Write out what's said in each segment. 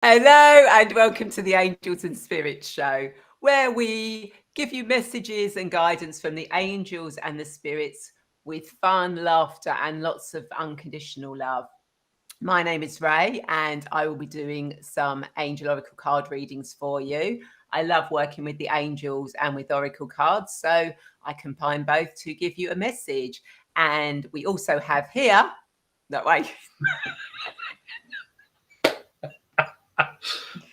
Hello and welcome to the Angels and Spirits Show, where we give you messages and guidance from the angels and the spirits with fun, laughter, and lots of unconditional love. My name is Ray, and I will be doing some angel oracle card readings for you. I love working with the angels and with oracle cards, so I combine both to give you a message. And we also have here, that way.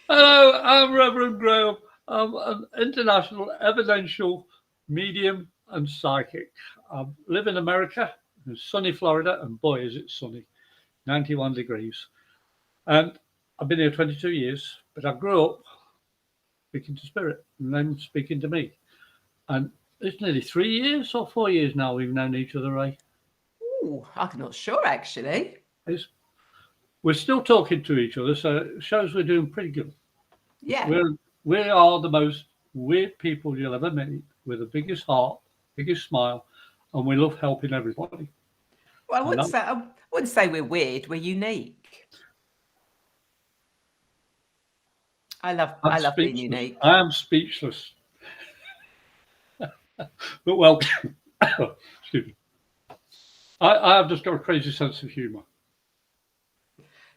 Hello, I'm Reverend Graham. I'm an international evidential medium and psychic. I live in America, in sunny Florida, and boy, is it sunny, 91 degrees. And I've been here 22 years, but I grew up speaking to spirit and then speaking to me. And it's nearly 3 years or 4 years now we've known each other, Ray. Ooh, I'm not sure actually. It's, we're still talking to each other, so it shows we're doing pretty good. Yeah. We are the most weird people you'll ever meet, with the biggest heart, biggest smile, and we love helping everybody. Well, And I wouldn't say we're weird. We're unique. I love being unique. I am speechless. But welcome. Excuse me. I have just got a crazy sense of humour.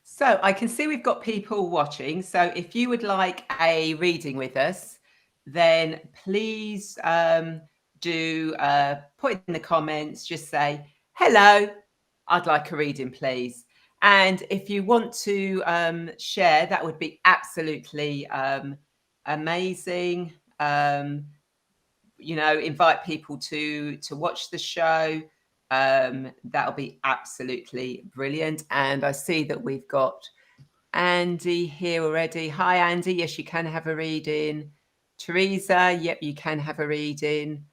So I can see we've got people watching. So if you would like a reading with us, then please do put in the comments. Just say hello. I'd like a reading, please. And if you want to share, that would be absolutely amazing. Invite people to watch the show. That'll be absolutely brilliant. And I see that we've got Andy here already. Hi, Andy. Yes, you can have a reading. Teresa, yep, you can have a reading.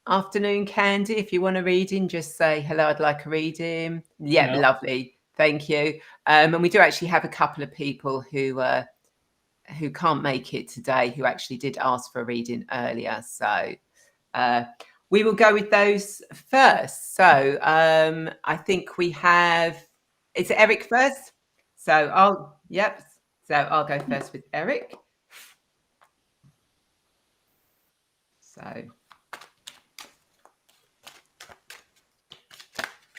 Afternoon, Candy. If you want a reading, just say hello. I'd like a reading. Yep, Yeah. lovely. Thank you. And we do actually have a couple of people who can't make it today, who actually did ask for a reading earlier. So we will go with those first. So I think we have, is it Eric first? So I'll go first with Eric. So,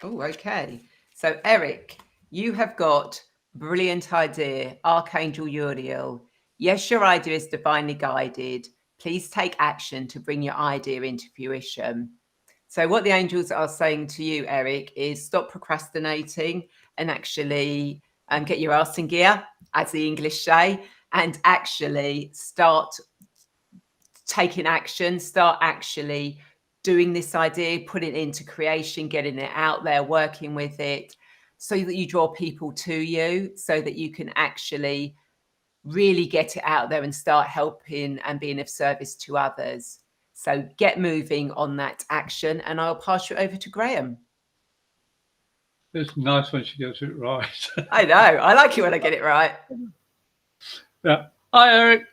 okay. So Eric, you have got brilliant idea, Archangel Uriel. Yes, your idea is divinely guided. Please take action to bring your idea into fruition. So what the angels are saying to you, Eric, is stop procrastinating and actually get your arse in gear, as the English say, and actually start taking action, start actually doing this idea, putting it into creation, getting it out there, working with it, so that you draw people to you, so that you can actually really get it out there and start helping and being of service to others. So get moving on that action, and I'll pass you over to Graham. It's nice when she gets it right. I know. I like it when I get it right. Yeah. Hi, Eric.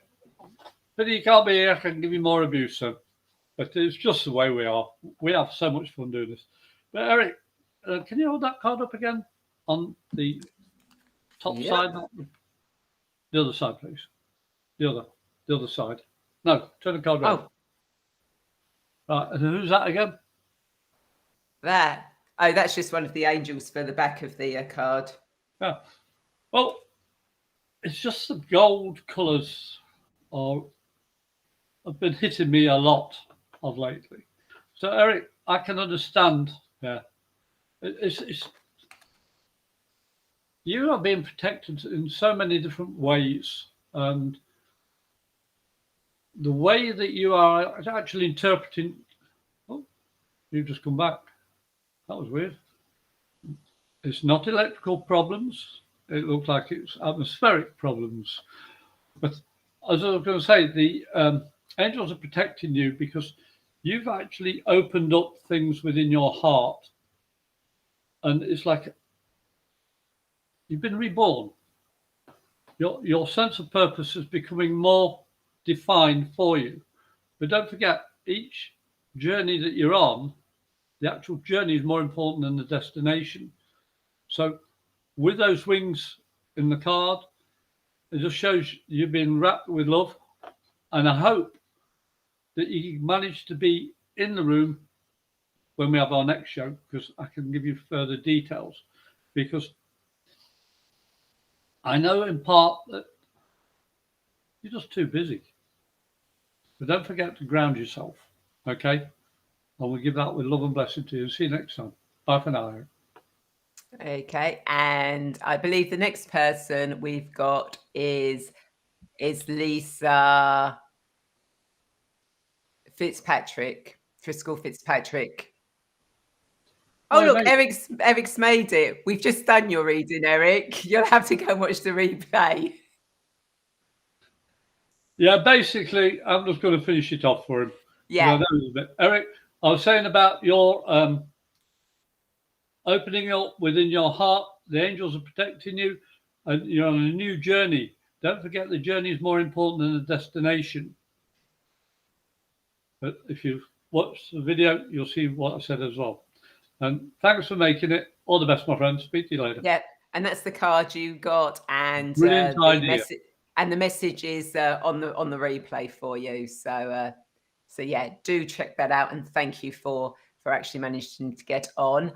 Pity you can't be here. I can give you more abuse, son. But it's just the way we are. We have so much fun doing this. But Eric, can you hold that card up again on the top side? The other side, please. The other side. No, turn the card around. Right, and who's that again? There. Oh, that's just one of the angels for the back of the card. Yeah. Well, it's just the gold colours have been hitting me a lot of lately. So, Eric, I can understand. Yeah, it's you are being protected in so many different ways, and the way that you are actually interpreting. Oh, you've just come back. That was weird. It's not electrical problems. It looks like it's atmospheric problems. But as I was going to say, the angels are protecting you because you've actually opened up things within your heart. And it's like you've been reborn. Your sense of purpose is becoming more defined for you. But don't forget, each journey that you're on, the actual journey is more important than the destination. So with those wings in the card, It just shows you've been wrapped with love. And I hope that you manage to be in the room when we have our next show, because I can give you further details. Because I know in part that you're just too busy. But don't forget to ground yourself, okay? And we'll give that with love and blessing to you. See you next time. Bye for now. Okay, and I believe the next person we've got is Lisa Fitzpatrick, Driscoll Fitzpatrick. Oh, Hi, look, mate. Eric's made it. We've just done your reading, Eric. You'll have to go and watch the replay. Yeah, basically, I'm just going to finish it off for him. Yeah. I know it's a bit. Eric, I was saying about your opening up within your heart. The angels are protecting you, and you're on a new journey. Don't forget the journey is more important than the destination. But if you watch the video, you'll see what I said as well. And thanks for making it. All the best, my friend. Speak to you later. Yeah, and that's the card you got, and Brilliant idea. the message is on the replay for you. So yeah, do check that out, and thank you for actually managing to get on.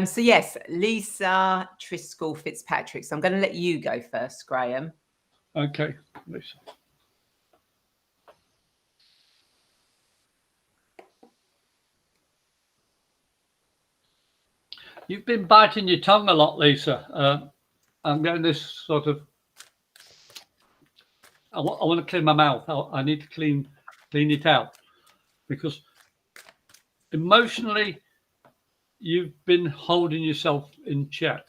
So yes, Lisa Driscoll Fitzpatrick. So I'm going to let you go first, Graham. Okay, Lisa. You've been biting your tongue a lot, Lisa. I'm getting this sort of. I want to clean my mouth. I need to clean it out, because emotionally you've been holding yourself in check,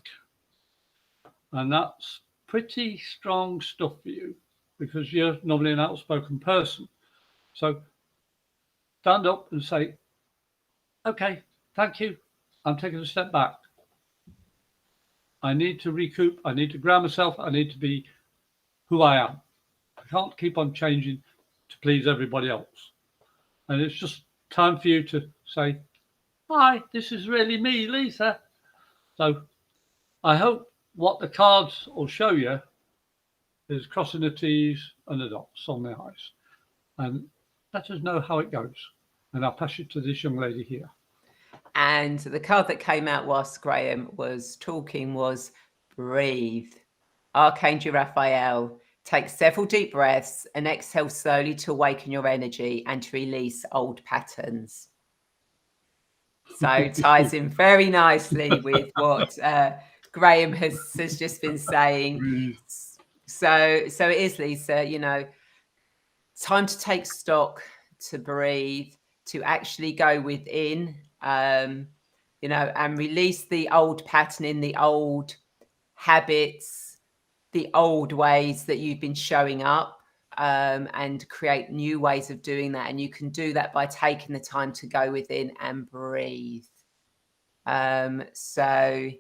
and that's pretty strong stuff for you, because you're normally an outspoken person. So stand up and say, okay, thank you, I'm taking a step back. I need to recoup. I need to ground myself. I need to be who I am. I can't keep on changing to please everybody else. And it's just time for you to say, hi, this is really me, Lisa. So I hope what the cards will show you is crossing the T's and the dots on the I's. And let us know how it goes. And I'll pass you to this young lady here. And the card that came out whilst Graham was talking was breathe. Archangel Raphael, take several deep breaths and exhale slowly to awaken your energy and to release old patterns. So ties in very nicely with what Graham has just been saying. So it is, Lisa, you know, time to take stock, to breathe, to actually go within, you know, and release the old patterning, the old habits, the old ways that you've been showing up, and create new ways of doing that. And you can do that by taking the time to go within and breathe. So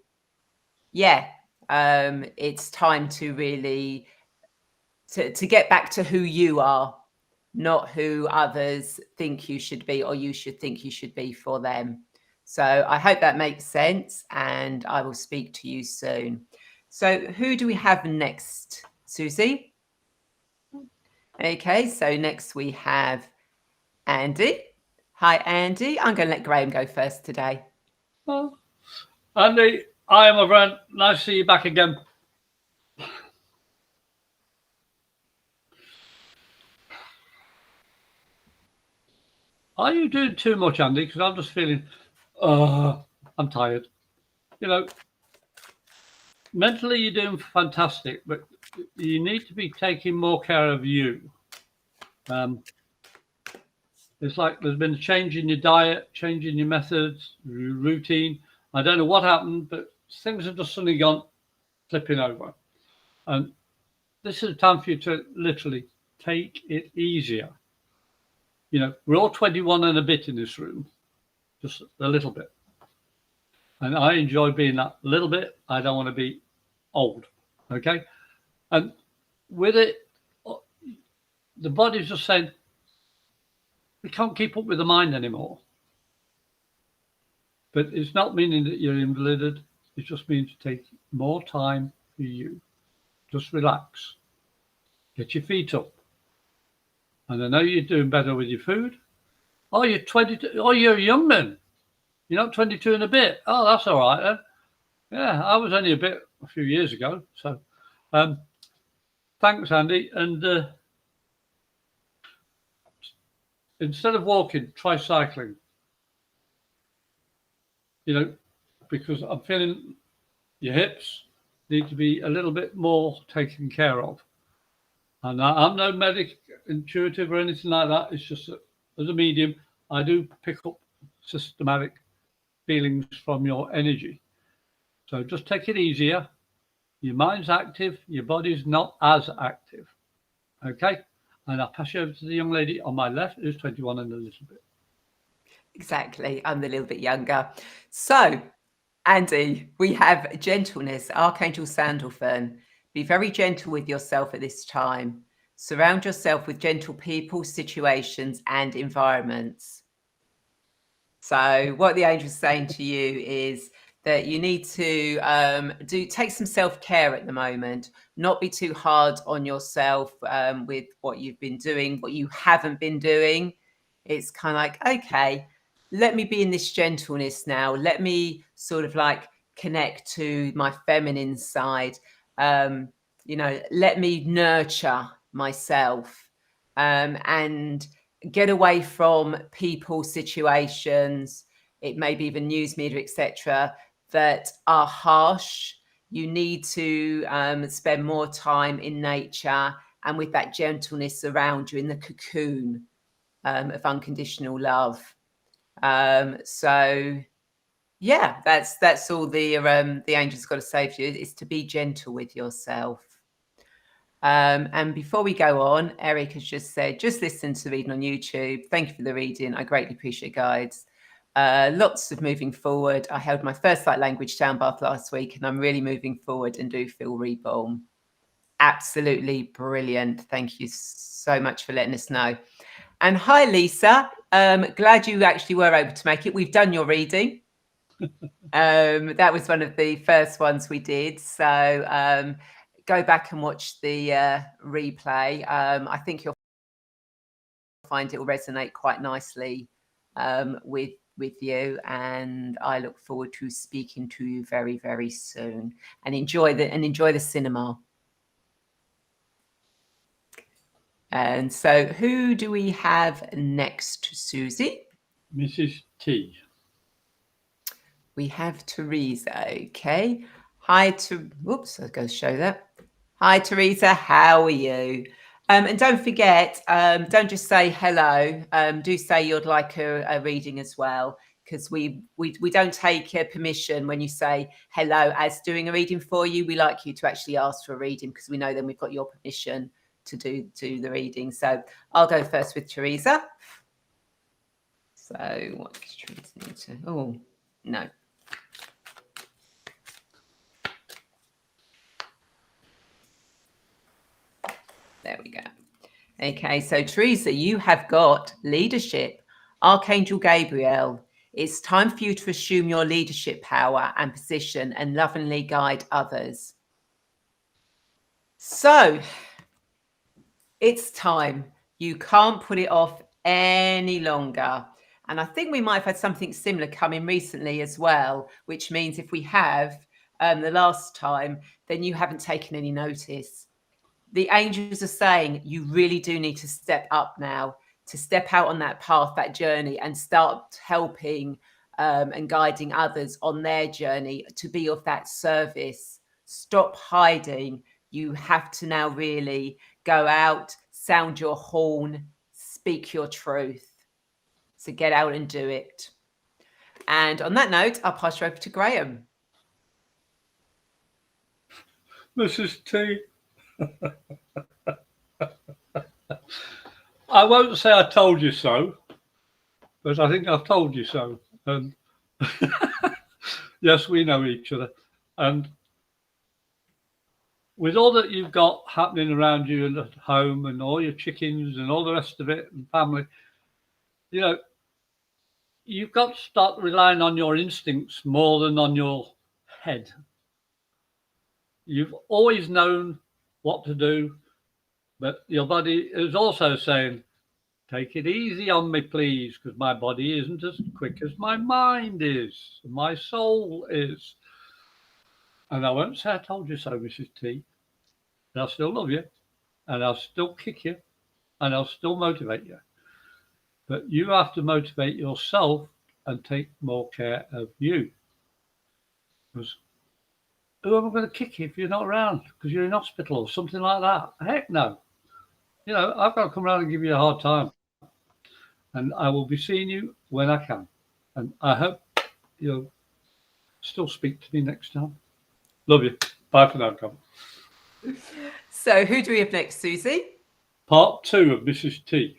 yeah, it's time to really to get back to who you are, not who others think you should be or you should think you should be for them. So I hope that makes sense, and I will speak to you soon. So who do we have next, Susie? Okay, so next we have Andy. Hi, Andy. I'm going to let Graham go first today. Oh, Andy, hi, my friend. Nice to see you back again. Are you doing too much, Andy? Because I'm just feeling, I'm tired. You know, mentally you're doing fantastic, but you need to be taking more care of you. It's like there's been a change in your diet, change in your methods, your routine. I don't know what happened, but things have just suddenly gone flipping over. And this is a time for you to literally take it easier. You know, we're all 21 and a bit in this room, just a little bit. And I enjoy being that little bit. I don't want to be old, okay? And with it, the body's just saying, we can't keep up with the mind anymore. But it's not meaning that you're invalided. It just means take more time for you. Just relax. Get your feet up. And I know you're doing better with your food. Oh, you're 22. Oh, you're young then. You're not 22 and a bit. Oh, that's all right then. Yeah, I was only a few years ago. So thanks, Andy. And instead of walking, try cycling. Because I'm feeling your hips need to be a little bit more taken care of. And I'm no medic intuitive or anything like that. It's just that as a medium, I do pick up systematic feelings from your energy. So just take it easier. Your mind's active, your body's not as active. Okay? And I'll pass you over to the young lady on my left, who's 21 and a little bit. Exactly. I'm a little bit younger. So, Andy, we have gentleness, Archangel Sandalphon. Be very gentle with yourself at this time. Surround yourself with gentle people, situations, and environments. So, what the angel's saying to you is that you need to take some self-care at the moment, not be too hard on yourself with what you've been doing, what you haven't been doing. It's kind of like, okay, let me be in this gentleness now. Let me sort of like connect to my feminine side. Let me nurture myself and get away from people, situations, it may be even news media, etc., that are harsh. You need to spend more time in nature and with that gentleness around you in the cocoon of unconditional love. So yeah, that's all the angel's got to say for you, is to be gentle with yourself. And before we go on, Eric has just said, just listen to the reading on YouTube. Thank you for the reading. I greatly appreciate guides. Lots of moving forward. I held my first light language sound bath last week, and I'm really moving forward and do feel reborn. Absolutely brilliant. Thank you so much for letting us know. And hi, Lisa. Glad you actually were able to make it. We've done your reading. That was one of the first ones we did. So go back and watch the replay. I think you'll find it will resonate quite nicely with you, and I look forward to speaking to you very, very soon. And enjoy the cinema. And so, who do we have next, Susie? Mrs. T. We have Teresa. Okay. Hi, whoops, I'll go show that. Hi, Teresa. How are you? And don't forget, don't just say hello. Do say you'd like a reading as well, because we don't take permission when you say hello as doing a reading for you. We like you to actually ask for a reading, because we know then we've got your permission to do the reading. So I'll go first with Teresa. So what does Teresa need to? Oh no. There we go. Okay, so Teresa, you have got leadership. Archangel Gabriel, it's time for you to assume your leadership power and position and lovingly guide others. So it's time. You can't put it off any longer. And I think we might have had something similar come in recently as well, which means if we have the last time, then you haven't taken any notice. The angels are saying you really do need to step up now, to step out on that path, that journey, and start helping and guiding others on their journey to be of that service. Stop hiding. You have to now really go out, sound your horn, speak your truth. So get out and do it. And on that note, I'll pass you over to Graham. Mrs. T. I won't say I told you so, but I think I've told you so. Yes, we know each other. And with all that you've got happening around you and at home and all your chickens and all the rest of it and family, you've got to start relying on your instincts more than on your head. You've always known what to do, But your body is also saying, take it easy on me, please, because my body isn't as quick as my mind is, my soul is. And I won't say I told you so, Mrs. T. And I'll still love you, and I'll still kick you, and I'll still motivate you. But you have to motivate yourself and take more care of you. Because who am I going to kick you if you're not around because you're in hospital or something like that? Heck no. You know, I've got to come around and give you a hard time. And I will be seeing you when I can. And I hope you'll still speak to me next time. Love you. Bye for now, Tom. So who do we have next, Susie? Part 2 of Mrs. T.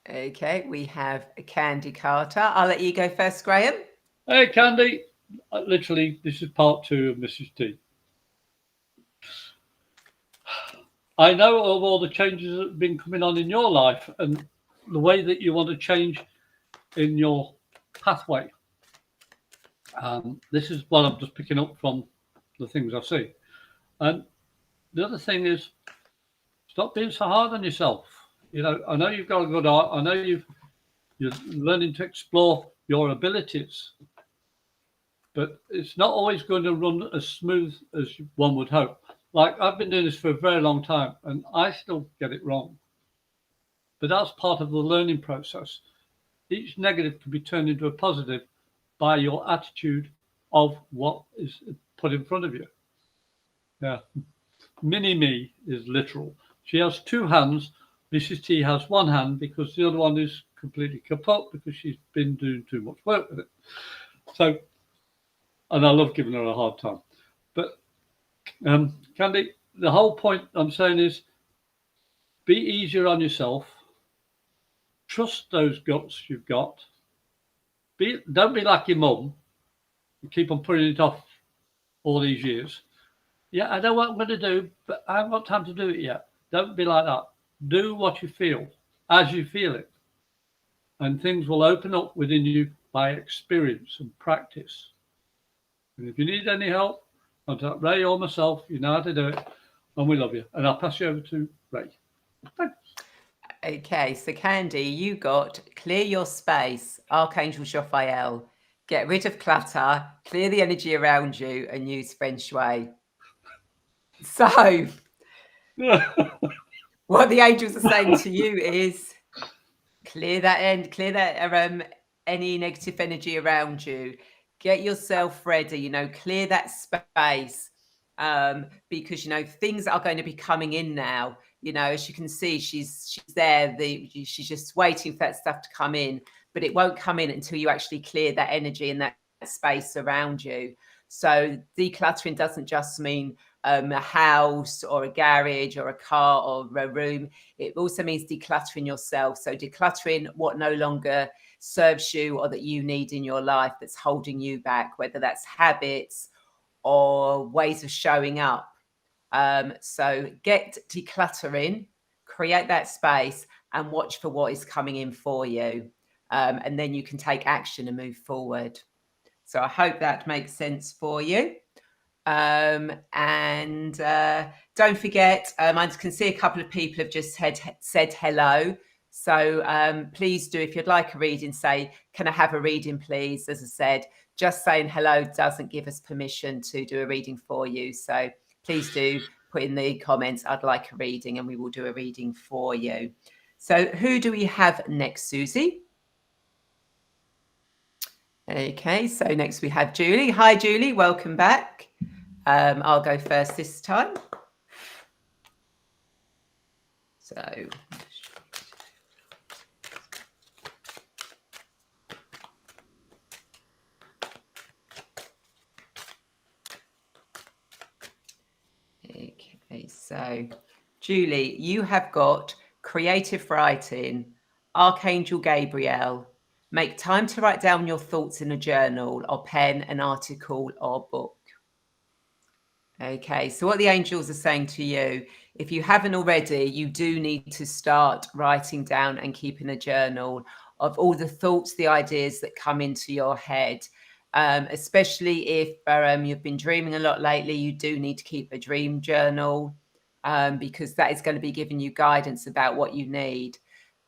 Okay, we have Candy Carter. I'll let you go first, Graham. Hey, Candy. Literally, this is part 2 of Mrs. T. I know of all the changes that have been coming on in your life and the way that you want to change in your pathway. This is what I'm just picking up from the things I see. And the other thing is, stop being so hard on yourself. You know, I know you've got a good art. I know you're learning to explore your abilities, but it's not always going to run as smooth as one would hope. Like, I've been doing this for a very long time, and I still get it wrong. But that's part of the learning process. Each negative can be turned into a positive by your attitude of what is put in front of you. Yeah. Mini-me is literal. She has 2 hands. Mrs. T has 1 hand because the other one is completely kaput because she's been doing too much work with it. So, and I love giving her a hard time. But, Candy, the whole point I'm saying is be easier on yourself. Trust those guts you've got. Don't be like your mum and keep on putting it off all these years. Yeah, I know what I'm going to do, but I haven't got time to do it yet. Don't be like that. Do what you feel as you feel it. And things will open up within you by experience and practice. And if you need any help, contact Ray or myself. You know how to do it. And we love you. And I'll pass you over to Ray. Thanks. Okay, so Candy, you got clear your space, Archangel Jophiel, get rid of clutter, clear the energy around you, and use Feng Shui. So, what the angels are saying to you is clear that any negative energy around you. Get yourself ready, you know, clear that space. Because, you know, things are going to be coming in now. You know, as you can see, she's there. She's just waiting for that stuff to come in, but it won't come in until you actually clear that energy and that space around you. So decluttering doesn't just mean a house or a garage or a car or a room. It also means decluttering yourself. So decluttering what no longer serves you or that you need in your life that's holding you back, whether that's habits or ways of showing up. So get decluttering, create that space and watch for what is coming in for you. And then you can take action and move forward. So I hope that makes sense for you. And don't forget, I can see a couple of people have just said hello. So please do, if you'd like a reading, say, can I have a reading, please? As I said, just saying hello doesn't give us permission to do a reading for you. So please do put in the comments, I'd like a reading, and we will do a reading for you. So who do we have next, Susie? Okay, so next we have Julie. Hi, Julie, welcome back. I'll go first this time. So, okay, so Julie, you have got creative writing, Archangel Gabriel. Make time to write down your thoughts in a journal or pen, an article or book. Okay, so what the angels are saying to you, if you haven't already, you do need to start writing down and keeping a journal of all the thoughts, the ideas that come into your head. Especially if you've been dreaming a lot lately, you do need to keep a dream journal. because that is going to be giving you guidance about what you need.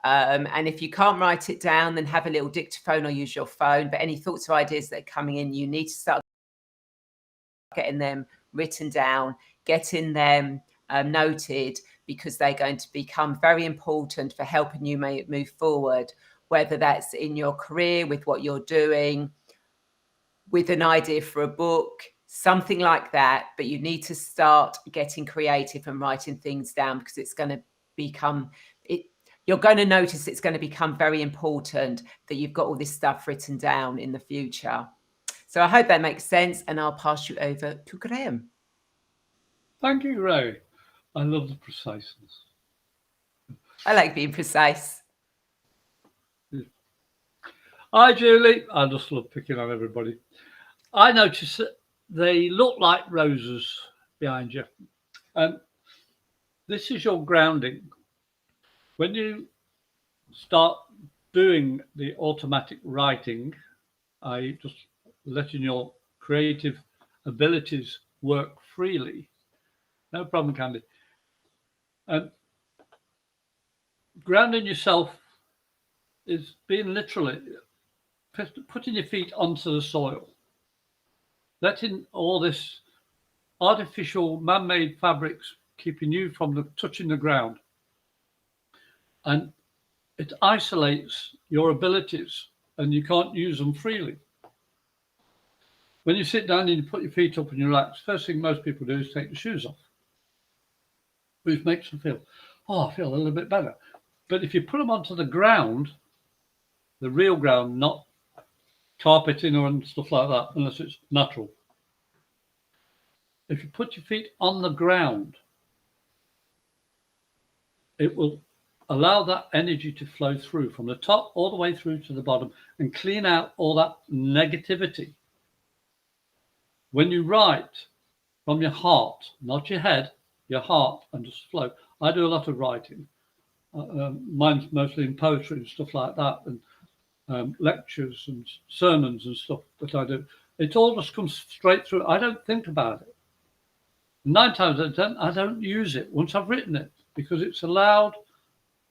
And if you can't write it down, then have a little dictaphone or use your phone. But any thoughts or ideas that are coming in, you need to start getting them written down, getting them noted, because they're going to become very important for helping you move forward, whether that's in your career, with what you're doing, with an idea for a book, something like that. But you need to start getting creative and writing things down, because it's going to become it. You're going to notice it's going to become very important that you've got all this stuff written down in the future. So I hope that makes sense, and I'll pass you over to Graham. Thank you, Ray. I love the preciseness. I like being precise. Hi, Julie. I just love picking on everybody. I noticed that they look like roses behind you. And this is your grounding. When you start doing the automatic writing, I just letting your creative abilities work freely. No problem, Candy. And grounding yourself is being literally putting your feet onto the soil, letting all this artificial man-made fabrics keeping you from touching the ground. And it isolates your abilities and you can't use them freely. When you sit down and you put your feet up and you relax, first thing most people do is take the shoes off, which makes them feel, oh, I feel a little bit better. But if you put them onto the ground, the real ground, not carpeting or stuff like that, unless it's natural. If you put your feet on the ground, it will allow that energy to flow through from the top all the way through to the bottom and clean out all that negativity. When you write from your heart, not your head, your heart, and just flow. I do a lot of writing. Mine's mostly in poetry and stuff like that, and lectures and sermons and stuff that I do. It all just comes straight through. I don't think about it. 9 times out of 10, I don't use it once I've written it, because it's allowed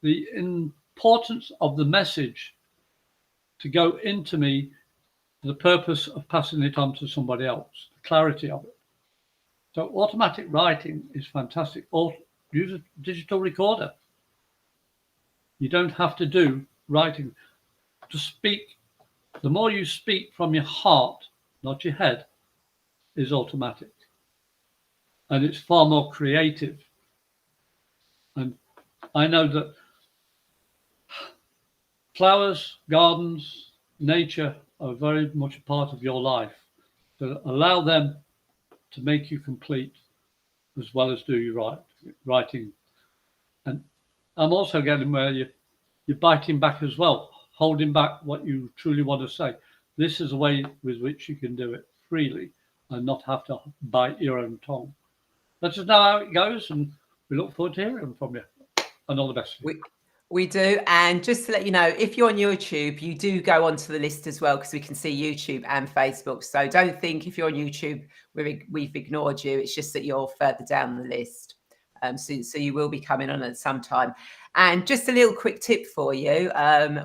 the importance of the message to go into me for the purpose of passing it on to somebody else, the clarity of it. So automatic writing is fantastic. Or use a digital recorder. You don't have to do writing. To speak, the more you speak from your heart, not your head, is automatic. And it's far more creative. And I know that flowers, gardens, nature are very much a part of your life. So allow them to make you complete as well as do your writing. And I'm also getting where you're biting back as well, holding back what you truly want to say. This is a way with which you can do it freely and not have to bite your own tongue. Let us know how it goes, and we look forward to hearing from you. And all the best. We do. And just to let you know, if you're on YouTube, you do go onto the list as well, because we can see YouTube and Facebook. So don't think if you're on YouTube, we've ignored you. It's just that you're further down the list. So you will be coming on at some time. And just a little quick tip for you,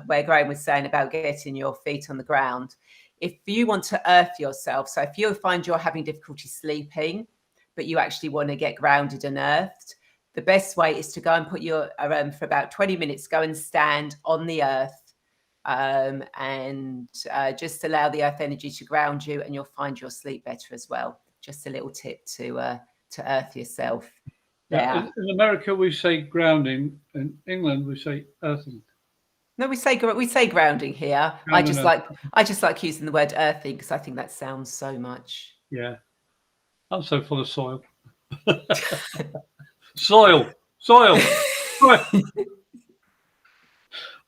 where Graham was saying about getting your feet on the ground. If you want to earth yourself, so if you find you're having difficulty sleeping, but you actually want to get grounded and earthed, the best way is to go and put your, for about 20 minutes, go and stand on the earth, and just allow the earth energy to ground you, and you'll find you'll sleep better as well. Just a little tip to earth yourself. Yeah, in America we say grounding. In England we say earthing. No, we say grounding here. I just like using the word earthing, because I think that sounds so much. Yeah, I'm so full of soil. Soil.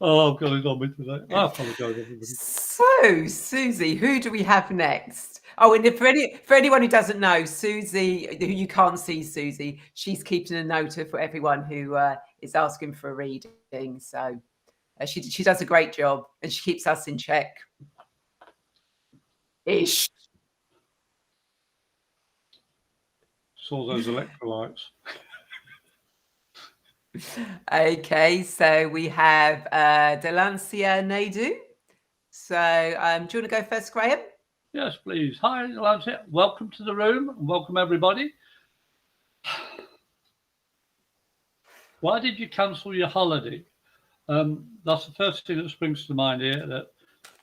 Oh, I've got it on me today. I apologise, everybody. So, Susie, who do we have next? Oh, and for anyone who doesn't know, Susie, who you can't see, Susie, she's keeping a note of for everyone who is asking for a reading. So she does a great job, and she keeps us in check. Ish. Saw those electrolytes. Okay, so we have Delancia Naidu. So do you want to go first, Graham? Yes, please. Hi, Lance here. Welcome to the room and welcome everybody. Why did you cancel your holiday? That's the first thing that springs to mind here, that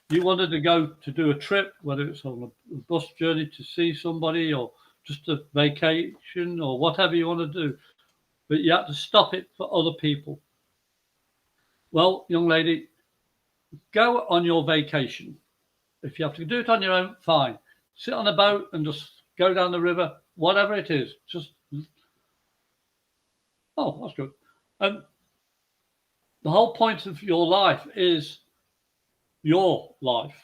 you wanted to go to do a trip, whether it's on a bus journey to see somebody or just a vacation or whatever you want to do, but you had to stop it for other people. Well, young lady, go on your vacation. If you have to do it on your own, fine. Sit on a boat and just go down the river, whatever it is. Just, oh, that's good. The whole point of your life is your life,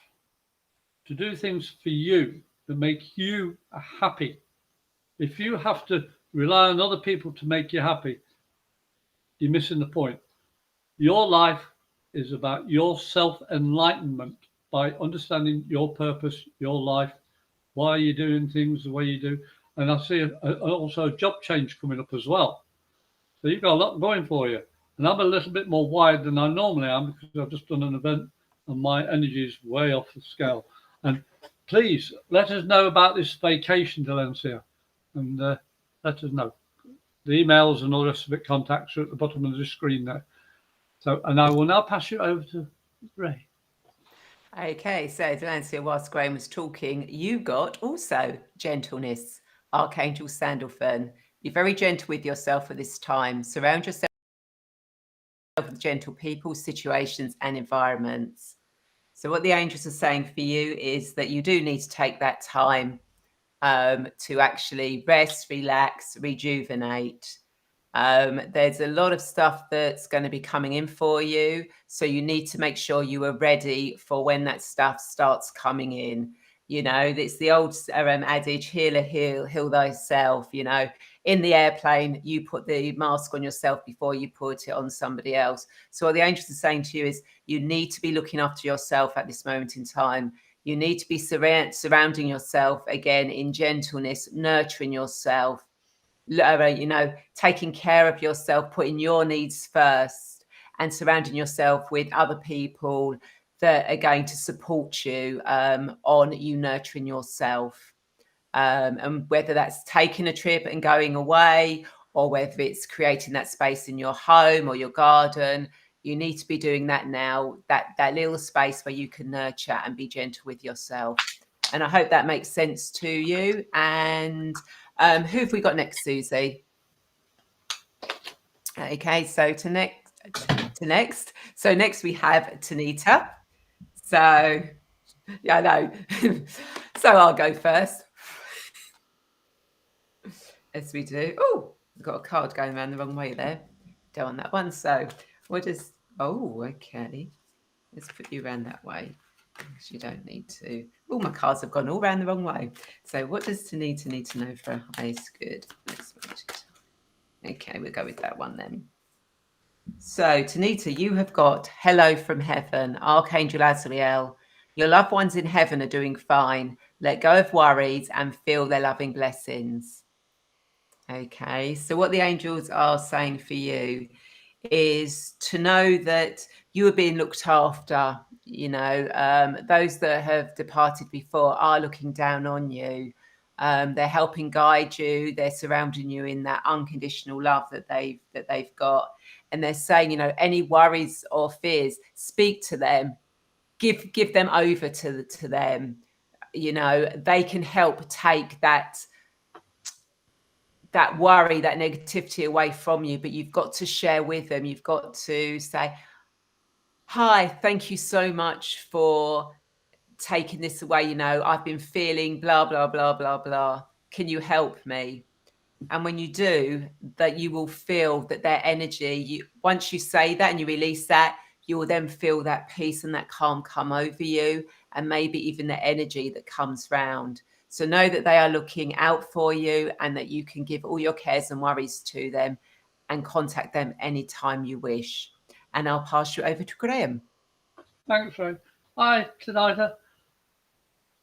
to do things for you that make you happy. If you have to rely on other people to make you happy, you're missing the point. Your life is about your self-enlightenment by understanding your purpose, your life, why you're doing things the way you do. And I see also a job change coming up as well. So you've got a lot going for you. And I'm a little bit more wired than I normally am because I've just done an event and my energy is way off the scale. And please let us know about this vacation, Delancia, and let us know. The emails and all the rest of it, contacts are at the bottom of the screen there. So, and I will now pass you over to Ray. Okay, so Delancia, whilst Graham was talking, you got also gentleness, Archangel Sandalphon. Be very gentle with yourself at this time. Surround yourself with gentle people, situations, and environments. So what the angels are saying for you is that you do need to take that time to actually rest, relax, rejuvenate. There's a lot of stuff that's going to be coming in for you. So you need to make sure you are ready for when that stuff starts coming in. You know, it's the old adage, heal thyself. You know, in the airplane, you put the mask on yourself before you put it on somebody else. So what the angels are saying to you is you need to be looking after yourself at this moment in time. You need to be surrounding yourself again in gentleness, nurturing yourself, you know, taking care of yourself, putting your needs first, and surrounding yourself with other people that are going to support you on you nurturing yourself. And whether that's taking a trip and going away, or whether it's creating that space in your home or your garden, you need to be doing that now, that little space where you can nurture and be gentle with yourself. And I hope that makes sense to you. And who have we got next, Susie? Okay, so next. So next we have Tanita. So yeah, I know. So I'll go first. As we do. Oh, I've got a card going around the wrong way there. Don't want that one. So we'll just, oh, okay. Let's put you around that way. You don't need to. Oh, my cards have gone all around the wrong way. So what does Tanita need to know for a highest good? Okay, we'll go with that one then. So Tanita, you have got Hello from Heaven, Archangel Azrael. Your loved ones in heaven are doing fine. Let go of worries and feel their loving blessings. Okay, so what the angels are saying for you is to know that you are being looked after. You know, those that have departed before are looking down on you. They're helping guide you. They're surrounding you in that unconditional love that they've got, and they're saying, you know, any worries or fears, speak to them, give them over to them. You know, they can help take that worry, that negativity away from you, but you've got to share with them. You've got to say, hi, thank you so much for taking this away. You know, I've been feeling blah, blah, blah, blah, blah. Can you help me? And when you do, that you will feel that their energy, once you say that and you release that, you will then feel that peace and that calm come over you, and maybe even the energy that comes round. So know that they are looking out for you and that you can give all your cares and worries to them and contact them anytime you wish. And I'll pass you over to Graham. Thanks, Ray. Hi, Tanita.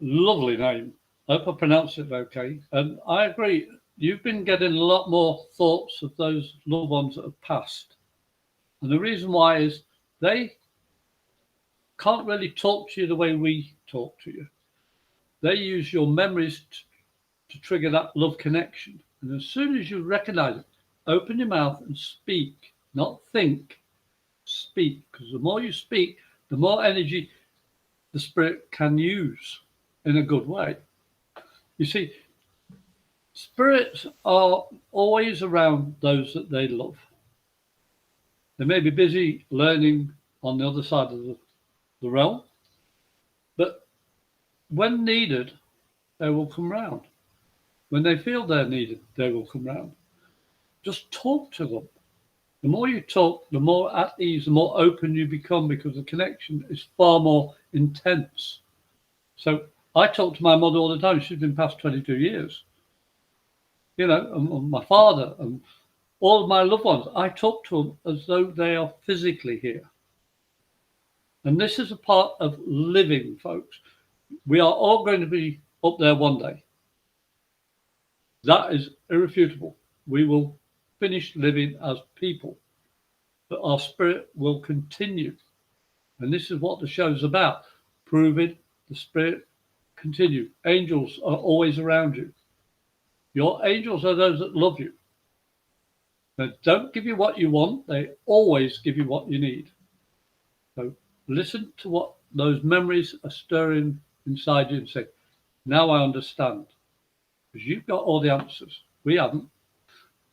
Lovely name. I hope I pronounced it okay. And I agree. You've been getting a lot more thoughts of those loved ones that have passed. And the reason why is they can't really talk to you the way we talk to you. They use your memories to trigger that love connection. And as soon as you recognize it, open your mouth and speak, not think, speak. Because the more you speak, the more energy the spirit can use in a good way. You see, spirits are always around those that they love. They may be busy learning on the other side of the realm, but when needed, they will come round. When they feel they're needed, they will come round. Just talk to them. The more you talk, the more at ease, the more open you become, because the connection is far more intense. So I talk to my mother all the time. She's been past 22 years. You know, and my father and all of my loved ones, I talk to them as though they are physically here. And this is a part of living, folks. We are all going to be up there one day. That is irrefutable. We will finish living as people, but our spirit will continue. And this is what the show's about, proving the spirit continue. Angels are always around you. Your angels are those that love you. They don't give you what you want. They always give you what you need. So listen to what those memories are stirring inside you and say, now I understand. Because you've got all the answers. We haven't.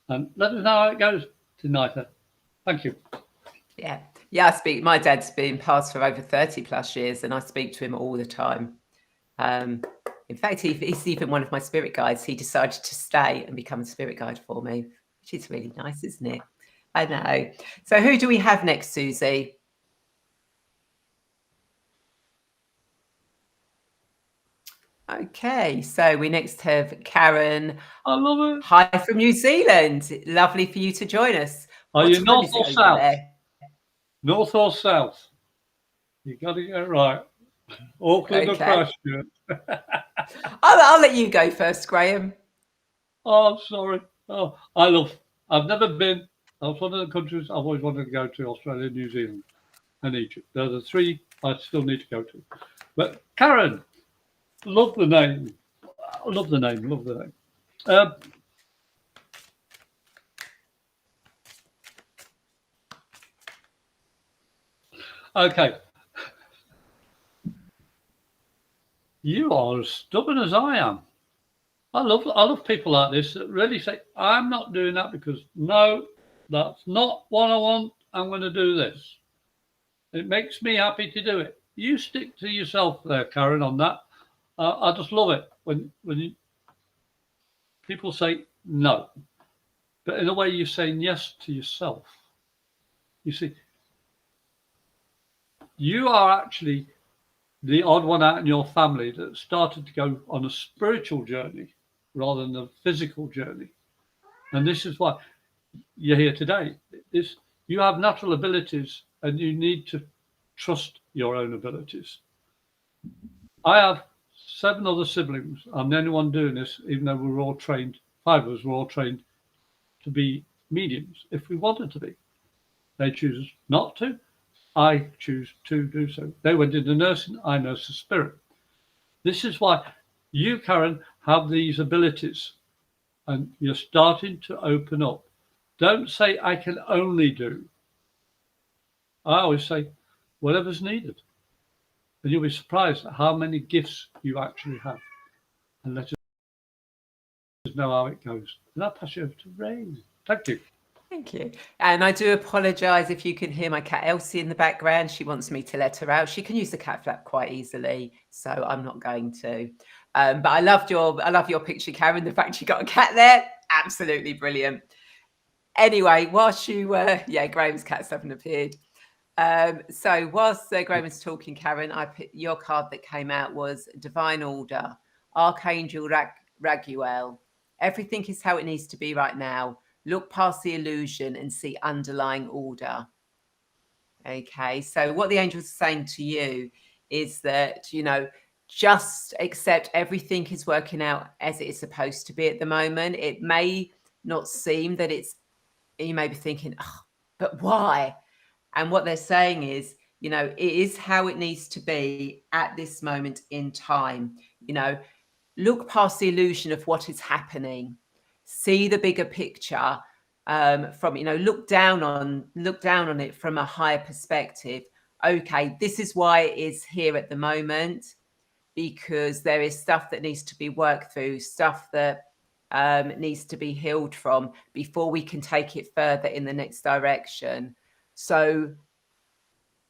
And let us know how it goes tonight. Thank you. Yeah. Yeah, I speak. My dad's been passed for over 30 plus years, and I speak to him all the time. In fact, he's even one of my spirit guides. He decided to stay and become a spirit guide for me, which is really nice, isn't it? I know. So who do we have next, Susie? Okay, so we next have Karen. I love it. Hi from New Zealand. Lovely for you to join us. Are What you time north is it or over south? there? North or south? You got to get it right. Auckland Okay. or Christchurch? I'll let you go first, Graham. Oh, sorry. Oh, I've never been. That's one of the countries I've always wanted to go to: Australia, New Zealand, and Egypt. They're the three I still need to go to. But Karen, love the name. Love the name. Love the name. Okay. You are as stubborn as I am. I love people like this that really say, I'm not doing that because no, that's not what I want. I'm going to do this. It makes me happy to do it. You stick to yourself there, Karen, on that. I just love it when people say no, but in a way you're saying yes to yourself. You see, you are actually the odd one out in your family that started to go on a spiritual journey rather than a physical journey. And this is why you're here today. You have natural abilities and you need to trust your own abilities. I have 7 other siblings. I'm the only one doing this, even though we were all trained, 5 of us were all trained to be mediums if we wanted to be. They choose not to. I choose to do so. They went into nursing. I nurse the spirit. This is why you, Karen, have these abilities and you're starting to open up. Don't say, I can only do. I always say, whatever's needed. And you'll be surprised at how many gifts you actually have. And let us know how it goes. And I'll pass you over to Ray. Thank you. Thank you. And I do apologise if you can hear my cat Elsie in the background. She wants me to let her out. She can use the cat flap quite easily, so I'm not going to. But I love your picture, Karen. The fact you got a cat there, absolutely brilliant. Anyway, whilst you Graham's cats haven't appeared. So whilst Graham was talking, Karen, your card that came out was Divine Order, Archangel Raguel. Everything is how it needs to be right now. Look past the illusion and see underlying order. Okay, so what the angels are saying to you is that, just accept everything is working out as it is supposed to be at the moment. It may not seem that you may be thinking, oh, but why? And what they're saying is, you know, it is how it needs to be at this moment in time. You know, look past the illusion of what is happening, see the bigger picture, from, you know, look down on it from a higher perspective. Okay, this is why it is here at the moment, because there is stuff that needs to be worked through, stuff that needs to be healed from before we can take it further in the next direction. So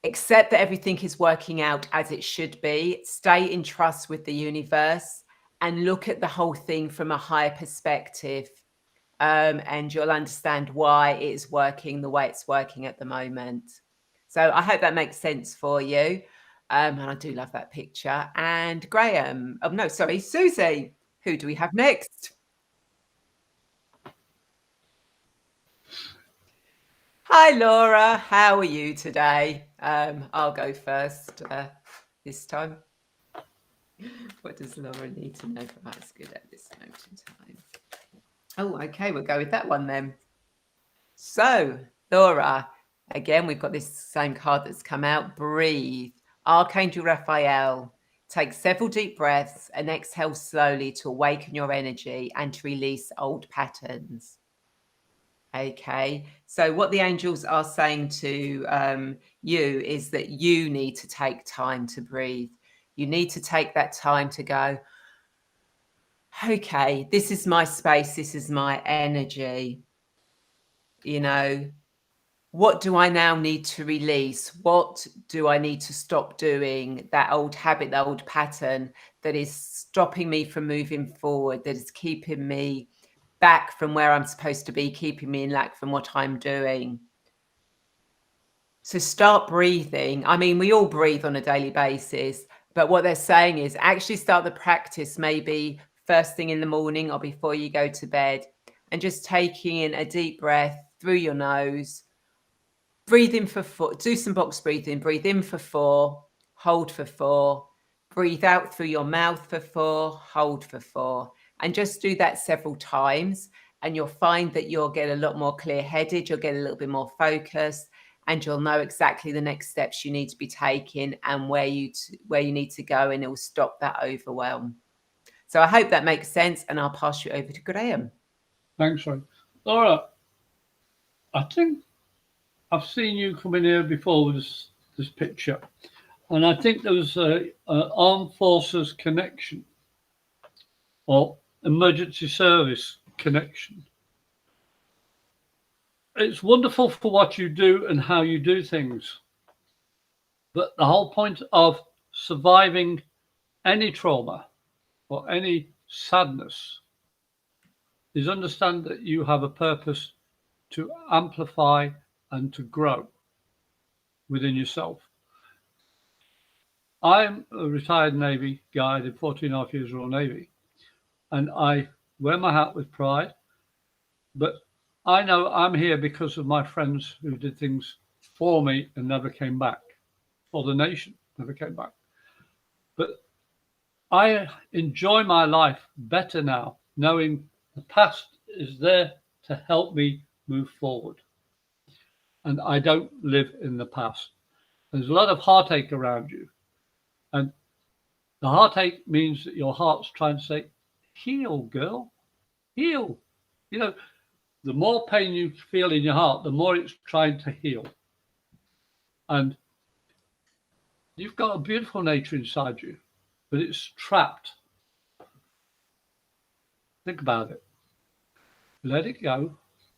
accept that everything is working out as it should be, stay in trust with the universe, and look at the whole thing from a higher perspective. And you'll understand why it is working the way it's working at the moment. So I hope that makes sense for you. And I do love that picture. And Graham, oh no, sorry, Susie, who do we have next? Hi, Laura. How are you today? I'll go first this time. What does Laura need to know for high school at this moment in time? Oh, okay, we'll go with that one then. So, Laura, again, we've got this same card that's come out. Breathe. Archangel Raphael. Take several deep breaths and exhale slowly to awaken your energy and to release old patterns. Okay, so what the angels are saying to you is that you need to take time to breathe. You need to take that time to go, okay, this is my space, this is my energy. You know, what do I now need to release? What do I need to stop doing? That old habit, that old pattern that is stopping me from moving forward, that is keeping me back from where I'm supposed to be, keeping me in lack from what I'm doing. So start breathing. I mean, we all breathe on a daily basis, but what they're saying is actually start the practice maybe first thing in the morning or before you go to bed, and just taking in a deep breath through your nose. Breathe in for 4, do some box breathing. Breathe in for 4, hold for 4, breathe out through your mouth for 4, hold for 4. And just do that several times. And you'll find that you'll get a lot more clear-headed, you'll get a little bit more focused, and you'll know exactly the next steps you need to be taking and where you need to go, and it will stop that overwhelm. So I hope that makes sense, and I'll pass you over to Graham. Thanks, Ray. Laura, I think I've seen you come in here before with this picture, and I think there was an armed forces connection or emergency service connection. It's wonderful for what you do and how you do things, but the whole point of surviving any trauma or any sadness is understand that you have a purpose to amplify and to grow within yourself. I'm a retired Navy guy. I did 14.5 years Royal Navy, and I wear my hat with pride, but I know I'm here because of my friends who did things for me and never came back, for the nation, never came back. But I enjoy my life better now, knowing the past is there to help me move forward. And I don't live in the past. There's a lot of heartache around you. And the heartache means that your heart's trying to say, heal, girl, heal. You know, the more pain you feel in your heart, the more it's trying to heal. And you've got a beautiful nature inside you, but it's trapped. Think about it. Let it go.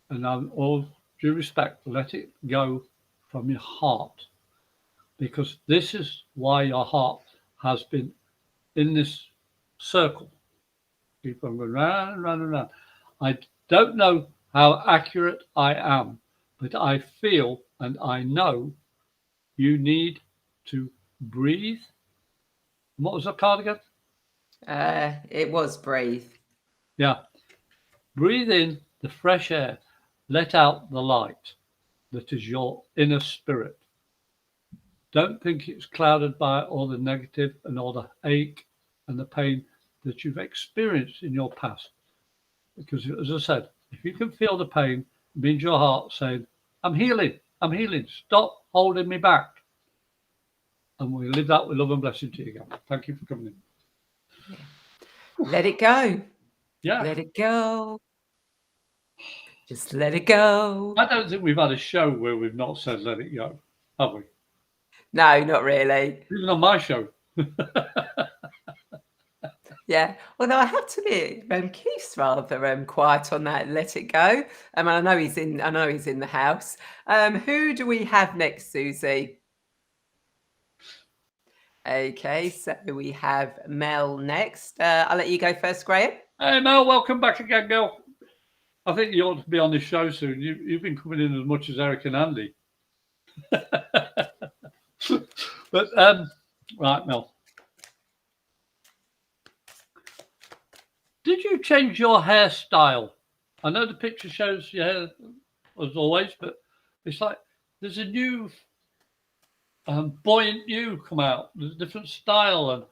And all due respect, let it go from your heart. Because this is why your heart has been in this circle. Keep on going round and round and round. I don't know how accurate I am, but I feel and I know you need to breathe. What was that card again? It was breathe. Yeah. Breathe in the fresh air. Let out the light that is your inner spirit. Don't think it's clouded by all the negative and all the ache and the pain that you've experienced in your past. Because, as I said, if you can feel the pain, it means your heart saying, I'm healing, I'm healing. Stop holding me back. And we live that with love and blessing to you again. Thank you for coming in. Let it go. Yeah. Let it go. Just let it go. I don't think we've had a show where we've not said let it go, have we? No, not really. Even on my show. Yeah. Although I have to admit, Keith's rather quiet on that. Let it go. I know he's in. I know he's in the house. Who do we have next, Susie? Okay, so we have Mel next. I'll let you go first, Graham. Hey Mel, welcome back again, girl. I think you ought to be on this show soon. You've been coming in as much as Eric and Andy. But right, Mel. Did you change your hairstyle? I know the picture shows your hair as always, but it's like there's a new buoyant you come out. There's a different style, and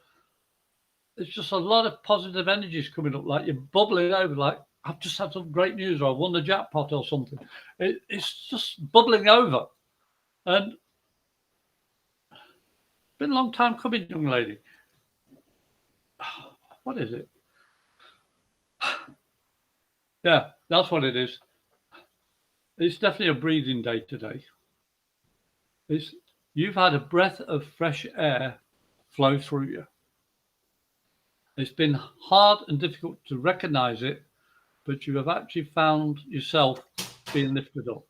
it's just a lot of positive energies coming up. Like you're bubbling over. Like I've just had some great news, or I won the jackpot, or something. It's just bubbling over, and it's been a long time coming, young lady. What is it? Yeah, that's what it is. It's definitely a breathing day today. You've had a breath of fresh air flow through you. It's been hard and difficult to recognize it, but you have actually found yourself being lifted up.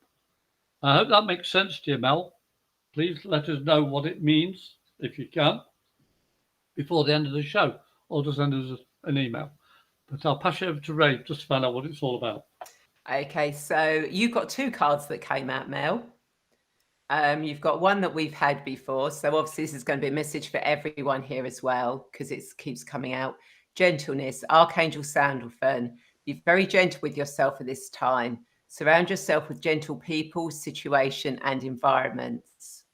I hope that makes sense to you, Mel. Please let us know what it means, if you can, before the end of the show, or just send us an email. But I'll pass you over to Ray just to find out what it's all about. Okay, so you've got two cards that came out, Mel. You've got one that we've had before. So obviously this is going to be a message for everyone here as well, because it keeps coming out. Gentleness, Archangel Sandalphon. Be very gentle with yourself at this time. Surround yourself with gentle people, situation, and environments.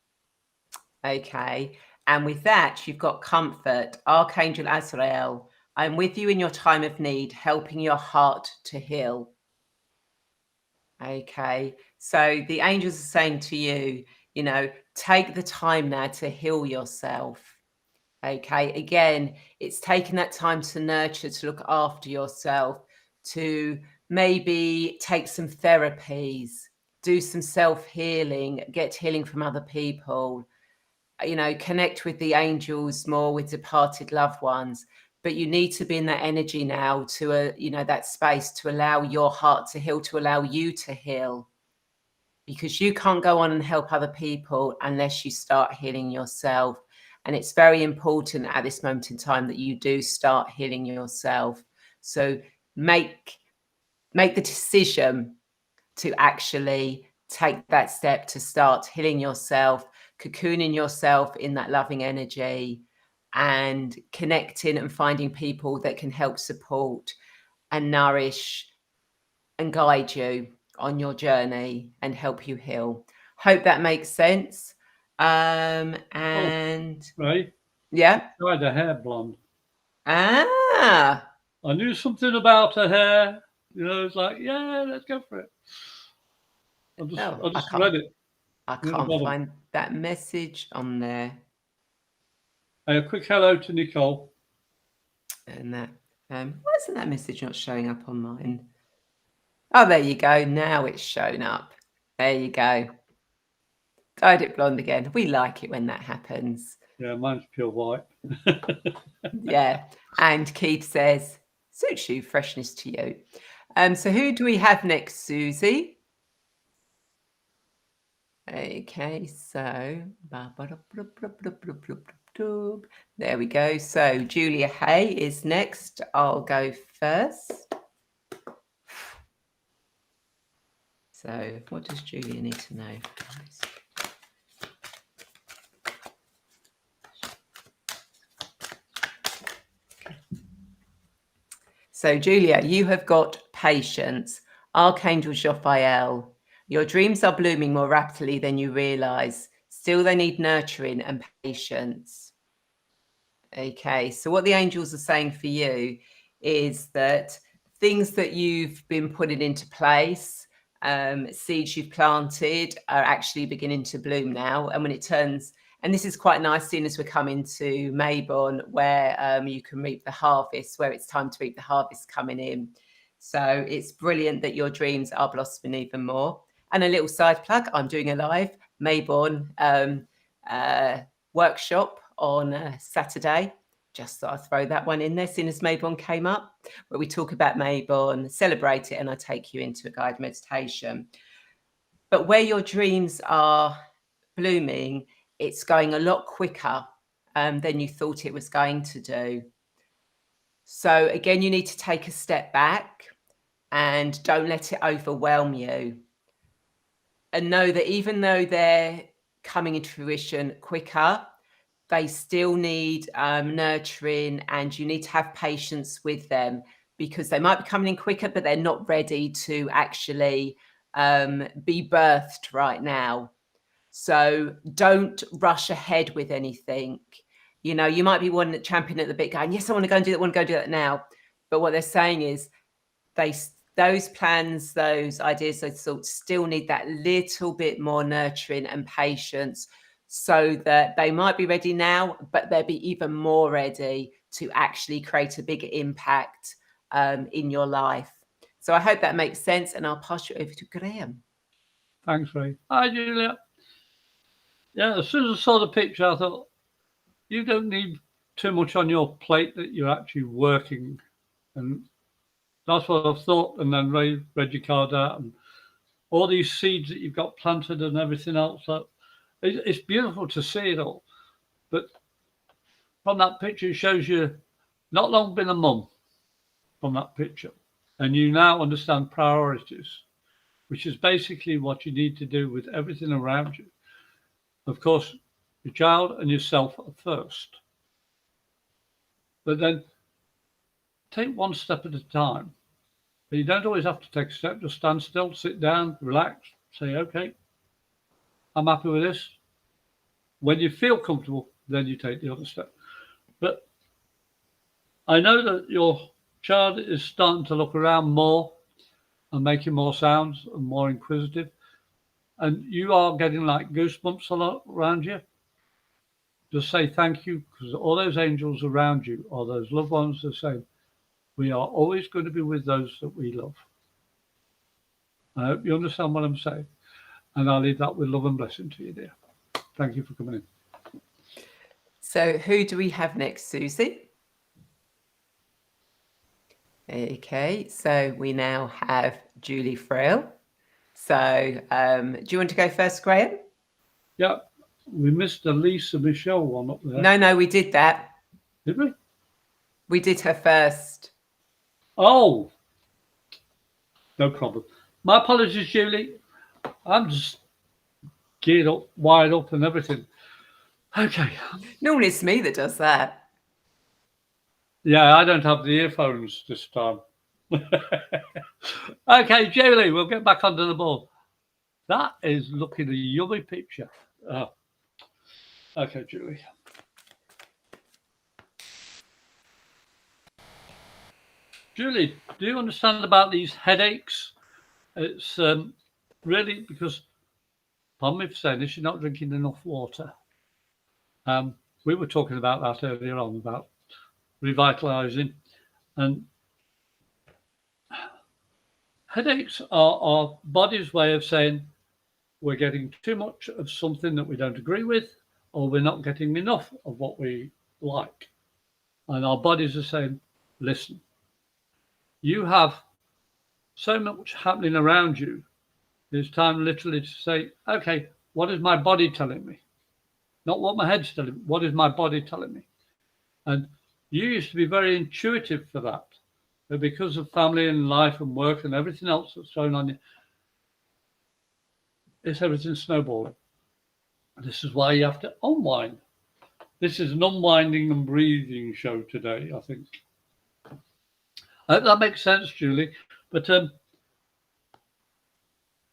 Okay. And with that, you've got comfort, Archangel Azrael. I'm with you in your time of need, helping your heart to heal. Okay. So the angels are saying to you, take the time now to heal yourself. Okay. Again, it's taking that time to nurture, to look after yourself, to maybe take some therapies, do some self-healing, get healing from other people, connect with the angels more, with departed loved ones. But you need to be in that energy now to, that space to allow your heart to heal, to allow you to heal. Because you can't go on and help other people unless you start healing yourself. And it's very important at this moment in time that you do start healing yourself. So make the decision to actually take that step to start healing yourself, cocooning yourself in that loving energy, and connecting and finding people that can help support and nourish and guide you on your journey and help you heal. Hope that makes sense. And Right? Yeah. I had her hair blonde. I knew something about her hair. It's like, yeah, let's go for it. I just read it. I can't find that message on there. A quick hello to Nicole. And that, why isn't that message not showing up on mine? Oh, there you go. Now it's shown up. There you go. Dyed it blonde again. We like it when that happens. Yeah, mine's pure white. Yeah. And Keith says, suits you, freshness to you. So who do we have next, Susie? Okay, so there we go. So Julia Hay is next. I'll go first. So what does Julia need to know? So Julia, you have got patience. Archangel Jophiel. Your dreams are blooming more rapidly than you realize. Still, they need nurturing and patience. Okay, so what the angels are saying for you is that things that you've been putting into place, seeds you've planted are actually beginning to bloom now. And when it turns, and this is quite nice, seeing as we're coming to Mabon, where you can reap the harvest, where it's time to reap the harvest coming in. So it's brilliant that your dreams are blossoming even more. And a little side plug, I'm doing a live Mabon workshop on Saturday. Just thought I'd throw that one in there, seeing as Mabon came up, where we talk about Mabon, celebrate it, and I take you into a guided meditation. But where your dreams are blooming, it's going a lot quicker than you thought it was going to do. So again, you need to take a step back and don't let it overwhelm you. And know that even though they're coming into fruition quicker, they still need nurturing, and you need to have patience with them, because they might be coming in quicker, but they're not ready to actually be birthed right now. So don't rush ahead with anything. You know, you might be one champion at the bit going, yes, I want to go and do that, want to go do that now. But what they're saying is those plans, those ideas, those thoughts still need that little bit more nurturing and patience, so that they might be ready now, but they'll be even more ready to actually create a bigger impact in your life. So I hope that makes sense, and I'll pass you over to Graham. Thanks, Ray. Hi, Julia. Yeah, as soon as I saw the picture, I thought, you don't need too much on your plate, that you're actually working. And that's what I've thought. And then Ray read your card out, and all these seeds that you've got planted and everything else. It's beautiful to see it all. But from that picture, it shows you not long been a mum from that picture. And you now understand priorities, which is basically what you need to do with everything around you. Of course, your child and yourself are first. But then take one step at a time. But you don't always have to take a step. Just stand still, sit down, relax, say, okay, I'm happy with this. When you feel comfortable, then you take the other step. But I know that your child is starting to look around more and making more sounds and more inquisitive. And you are getting like goosebumps a lot around you. Just say thank you, because all those angels around you are those loved ones that say, we are always going to be with those that we love. I hope you understand what I'm saying. And I'll leave that with love and blessing to you, dear. Thank you for coming in. So who do we have next, Susie? Okay, so we now have Julie Frail. So do you want to go first, Graham? Yeah, we missed the Lisa Michelle one up there. No, we did that. Did we? We did her first. Oh, no problem. My apologies, Julie. I'm just geared up, wired up and everything. Okay. Normally it's me that does that. Yeah, I don't have the earphones this time. Okay, Julie, we'll get back onto the ball. That is looking a yummy picture. Oh. Okay, Julie. Julie, do you understand about these headaches? It's really because, pardon me for saying this, you're not drinking enough water. We were talking about that earlier on, about revitalizing. And headaches are our body's way of saying we're getting too much of something that we don't agree with, or we're not getting enough of what we like. And our bodies are saying, listen, you have so much happening around you. It's time literally to say, okay, what is my body telling me? Not what my head's telling me. What is my body telling me? And you used to be very intuitive for that. But because of family and life and work and everything else that's thrown on you, it's everything snowballing. This is why you have to unwind. This is an unwinding and breathing show today, I think. I hope that makes sense, Julie. But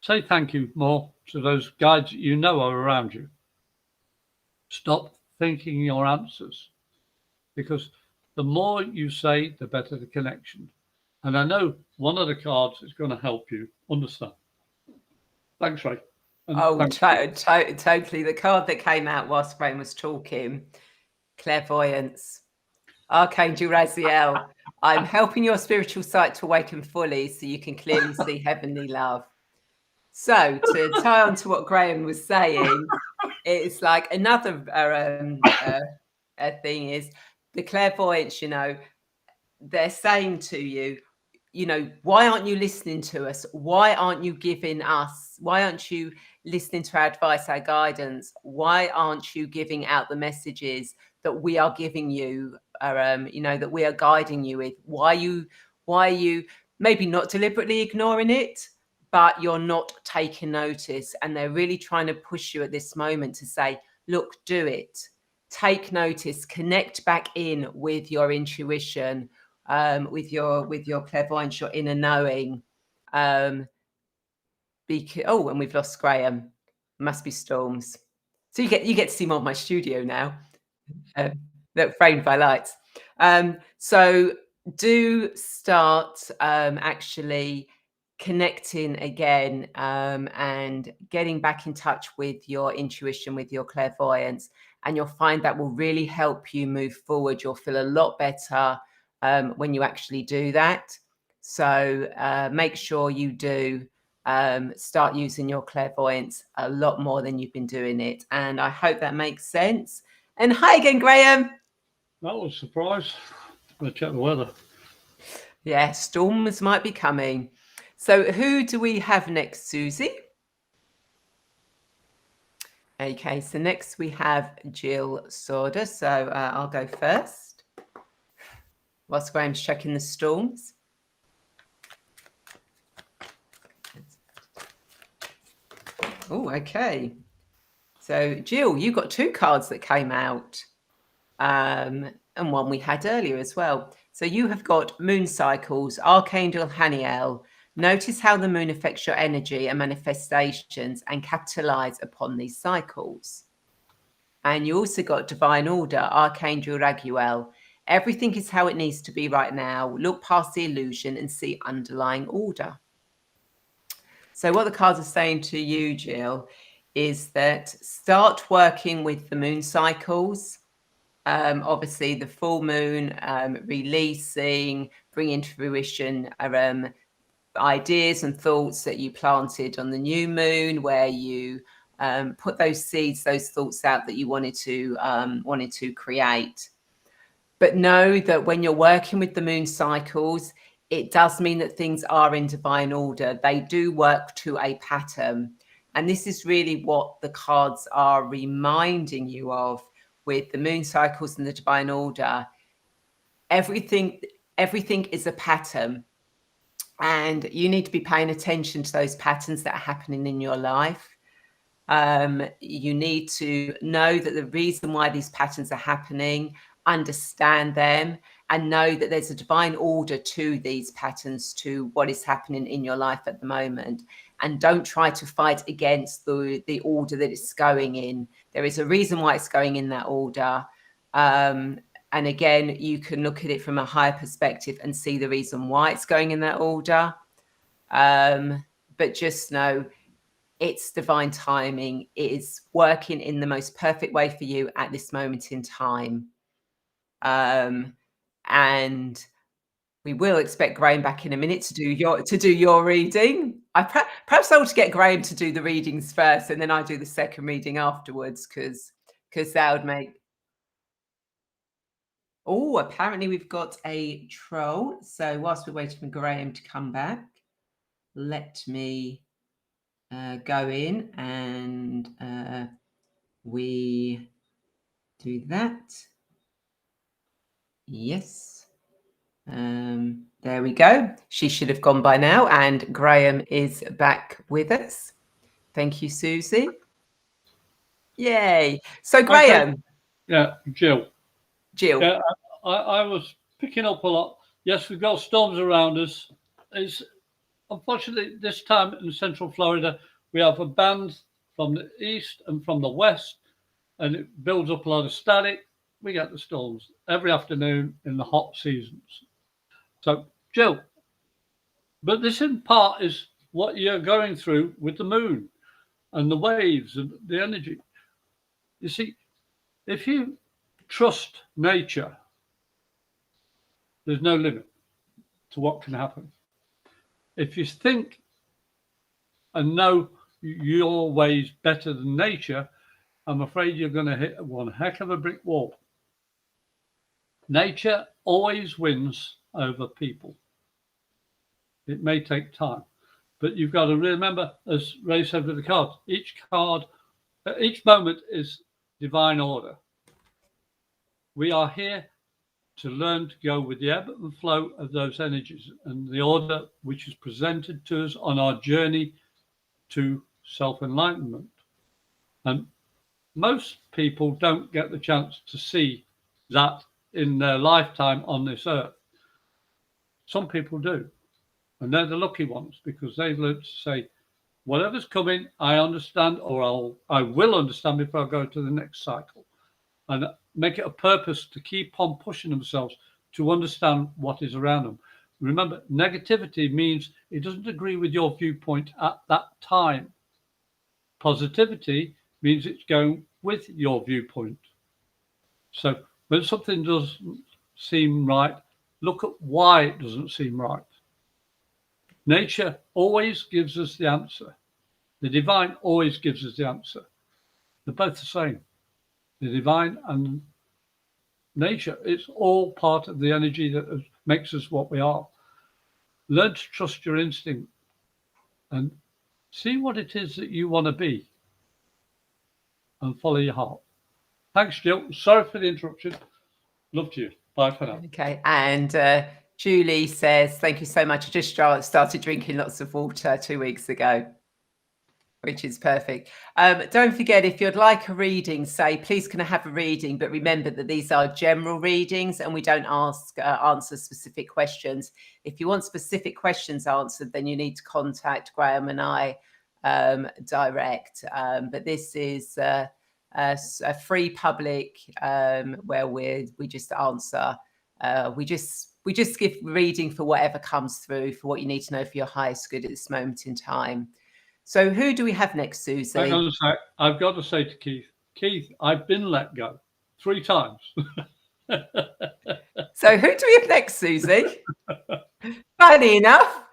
say thank you more to those guides that you know are around you. Stop thinking your answers, because the more you say, the better the connection. And I know one of the cards is going to help you understand. Thanks, Ray. And Oh, thanks. totally. The card that came out whilst Graham was talking, clairvoyance. Archangel Raziel, I'm helping your spiritual sight to awaken fully so you can clearly see heavenly love. So to tie on to what Graham was saying, it's like another thing is the clairvoyance, you know, they're saying to you, you know, why aren't you listening to us? Why aren't you giving us? Why aren't you listening to our advice, our guidance? Why aren't you giving out the messages that we are giving you, you know, that we are guiding you with? Why are you maybe not deliberately ignoring it, but you're not taking notice? And they're really trying to push you at this moment to say, look, do it. Take notice, connect back in with your intuition, with your clairvoyance, your inner knowing. Because and we've lost Graham. Must be storms. So you get to see more of my studio now. That framed by lights. So do start actually connecting again, and getting back in touch with your intuition, with your clairvoyance, and you'll find that will really help you move forward. You'll feel a lot better when you actually do that. So make sure you do start using your clairvoyance a lot more than you've been doing it. And I hope that makes sense. And hi again, Graham. That was a surprise. I'm going to check the weather. Yeah, storms might be coming. So who do we have next, Susie? Okay, so next we have Jill Sorder. So I'll go first whilst Graham's checking the storms. Oh, okay. So Jill, you got two cards that came out, and one we had earlier as well. So you have got moon cycles, Archangel Haniel. Notice how the moon affects your energy and manifestations and capitalize upon these cycles. And you also got divine order, Archangel Raguel. Everything is how it needs to be right now. Look past the illusion and see underlying order. So what the cards are saying to you, Jill, is that start working with the moon cycles. Obviously, the full moon, releasing, bringing to fruition ideas and thoughts that you planted on the new moon, where you put those seeds, those thoughts out that you wanted to create. But know that when you're working with the moon cycles, it does mean that things are in divine order. They do work to a pattern. And this is really what the cards are reminding you of with the moon cycles and the divine order. Everything is a pattern. And you need to be paying attention to those patterns that are happening in your life. You need to know that the reason why these patterns are happening, understand them, and know that there's a divine order to these patterns, to what is happening in your life at the moment. And don't try to fight against the order that it's going in. There is a reason why it's going in that order. And again, you can look at it from a higher perspective and see the reason why it's going in that order. But just know it's divine timing. It is working in the most perfect way for you at this moment in time. And we will expect Graham back in a minute to do your reading. Perhaps I ought to get Graham to do the readings first, and then I do the second reading afterwards, because that would make. Oh, apparently we've got a troll. So whilst we're waiting for Graham to come back, let me go in and we do that. Yes. There we go. She should have gone by now, and Graham is back with us. Thank you, Susie. Yay. So Graham. Okay. Yeah, Jill. Yeah, I was picking up a lot. Yes, we've got storms around us. It's unfortunately this time in Central Florida, we have a band from the east and from the west, and it builds up a lot of static. We get the storms every afternoon in the hot seasons. So, Jill, but this in part is what you're going through with the moon. and the waves and the energy. You see, if you trust nature, there's no limit to what can happen. If you think and know your ways better than nature, I'm afraid you're going to hit one heck of a brick wall. Nature always wins over people. It may take time, but you've got to remember, as Ray said with the cards, each moment is divine order. We are here to learn to go with the ebb and flow of those energies and the order which is presented to us on our journey to self-enlightenment. And most people don't get the chance to see that in their lifetime on this earth. Some people do, and they're the lucky ones, because they've learned to say, whatever's coming, I understand, or I will understand before I go to the next cycle, and make it a purpose to keep on pushing themselves to understand what is around them. Remember, negativity means it doesn't agree with your viewpoint at that time. Positivity means it's going with your viewpoint. So when something doesn't seem right, look at why it doesn't seem right. Nature always gives us the answer. The divine always gives us the answer. They're both the same. The divine and nature, it's all part of the energy that makes us what we are. Learn to trust your instinct and see what it is that you want to be and follow your heart. Thanks, Jill. Sorry for the interruption. Love to you. Bye for now. Okay. And Julie says, thank you so much. I just started drinking lots of water 2 weeks ago, which is perfect. Don't forget, if you'd like a reading, say, please can I have a reading? But remember that these are general readings and we don't answer specific questions. If you want specific questions answered, then you need to contact Graham and I direct. But this is a free public where we just answer. We just give reading for whatever comes through, for what you need to know for your highest good at this moment in time. So who do we have next, Susie? Hang on a sec. I've got to say to Keith, I've been let go 3 times. So who do we have next, Susie? Funny enough,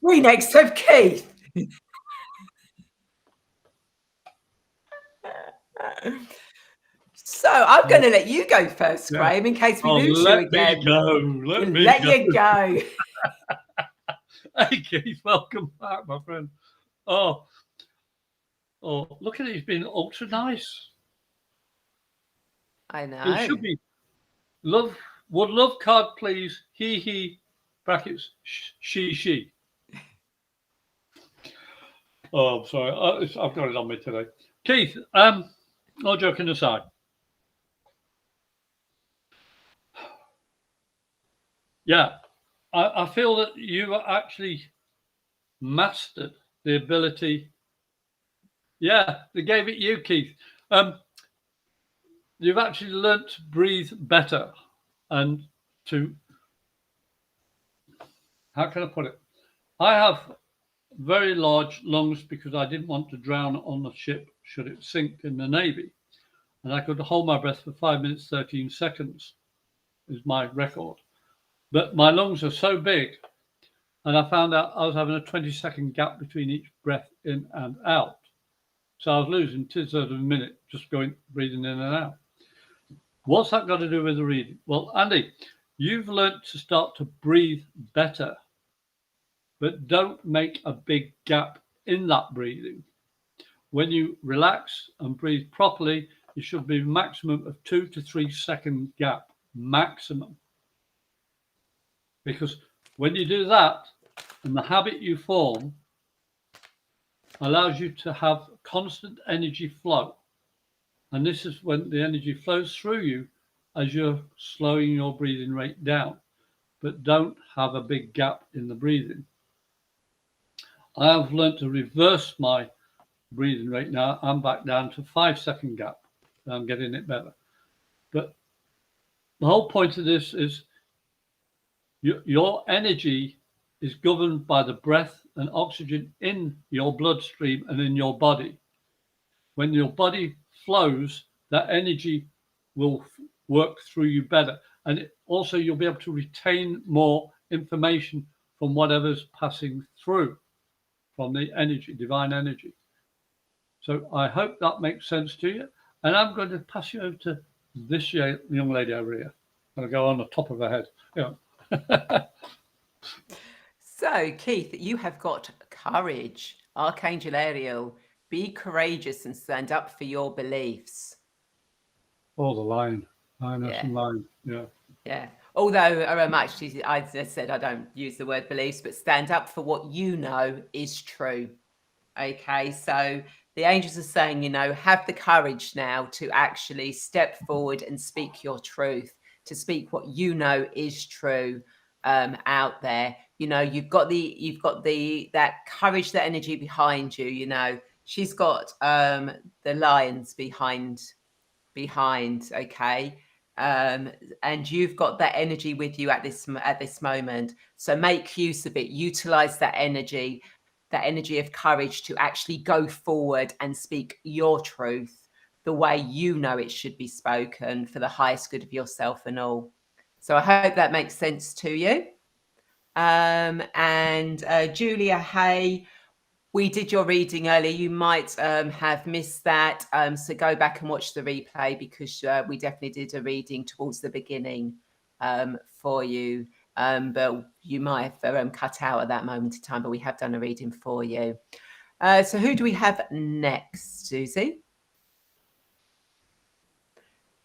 we next have Keith. So I'm going to let you go first, Graham, in case we lose you again. Let me go. You go. Hey, Keith, welcome back, my friend. Oh, look at it. He's been ultra nice. I know. It should be. Would love card, please. He, brackets, she. Oh, I'm sorry. I've got it on me today. Keith, no joking aside. Yeah, I feel that you actually mastered the ability. Yeah, they gave it you, Keith. You've actually learnt to breathe better and to, how can I put it? I have very large lungs because I didn't want to drown on the ship should it sink in the Navy. And I could hold my breath for 5 minutes, 13 seconds is my record. But my lungs are so big, and I found out I was having a 20-second gap between each breath in and out. So I was losing 2/3 of a minute just breathing in and out. What's that got to do with the reading? Well, Andy, you've learnt to start to breathe better, but don't make a big gap in that breathing. When you relax and breathe properly, it should be a maximum of 2 to 3 second gap, maximum. Because when you do that, and the habit you form allows you to have constant energy flow. And this is when the energy flows through you as you're slowing your breathing rate down. But don't have a big gap in the breathing. I have learned to reverse my breathing rate now. I'm back down to 5 second gap. I'm getting it better. But the whole point of this is your energy is governed by the breath and oxygen in your bloodstream and in your body. when your body flows, that energy will work through you better. And also you'll be able to retain more information from whatever's passing through from the energy, divine energy. So I hope that makes sense to you. And I'm going to pass you over to this young lady over here. I'm going to go on the top of her head. Yeah. So, Keith, you have got courage. Archangel Ariel, be courageous and stand up for your beliefs. Oh, the lion. Lioness Yeah. and lion. Yeah. Yeah. Although actually, I just said I don't use the word beliefs, but stand up for what you know is true. Okay. So the angels are saying, you know, have the courage now to actually step forward and speak your truth, to speak what you know is true out there. You know, you've got that courage, that energy behind you. You know, she's got the lions behind. Okay. And you've got that energy with you at this moment. So make use of it. Utilize that energy of courage to actually go forward and speak your truth the way you know it should be spoken for the highest good of yourself and all. So I hope that makes sense to you. And Julia Hay, we did your reading earlier. You might have missed that. So go back and watch the replay because we definitely did a reading towards the beginning for you. But you might have cut out at that moment in time, but we have done a reading for you. So who do we have next, Susie?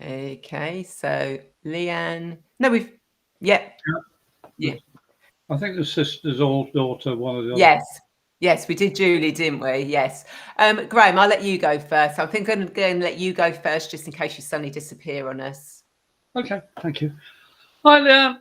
Okay, so Leanne. No, yeah. I think the sister's old daughter, one of the other. Yes, we did Julie, didn't we? Yes. Graham, I'll let you go first. I think I'm going to let you go first just in case you suddenly disappear on us. Okay, thank you. Hi, Leanne.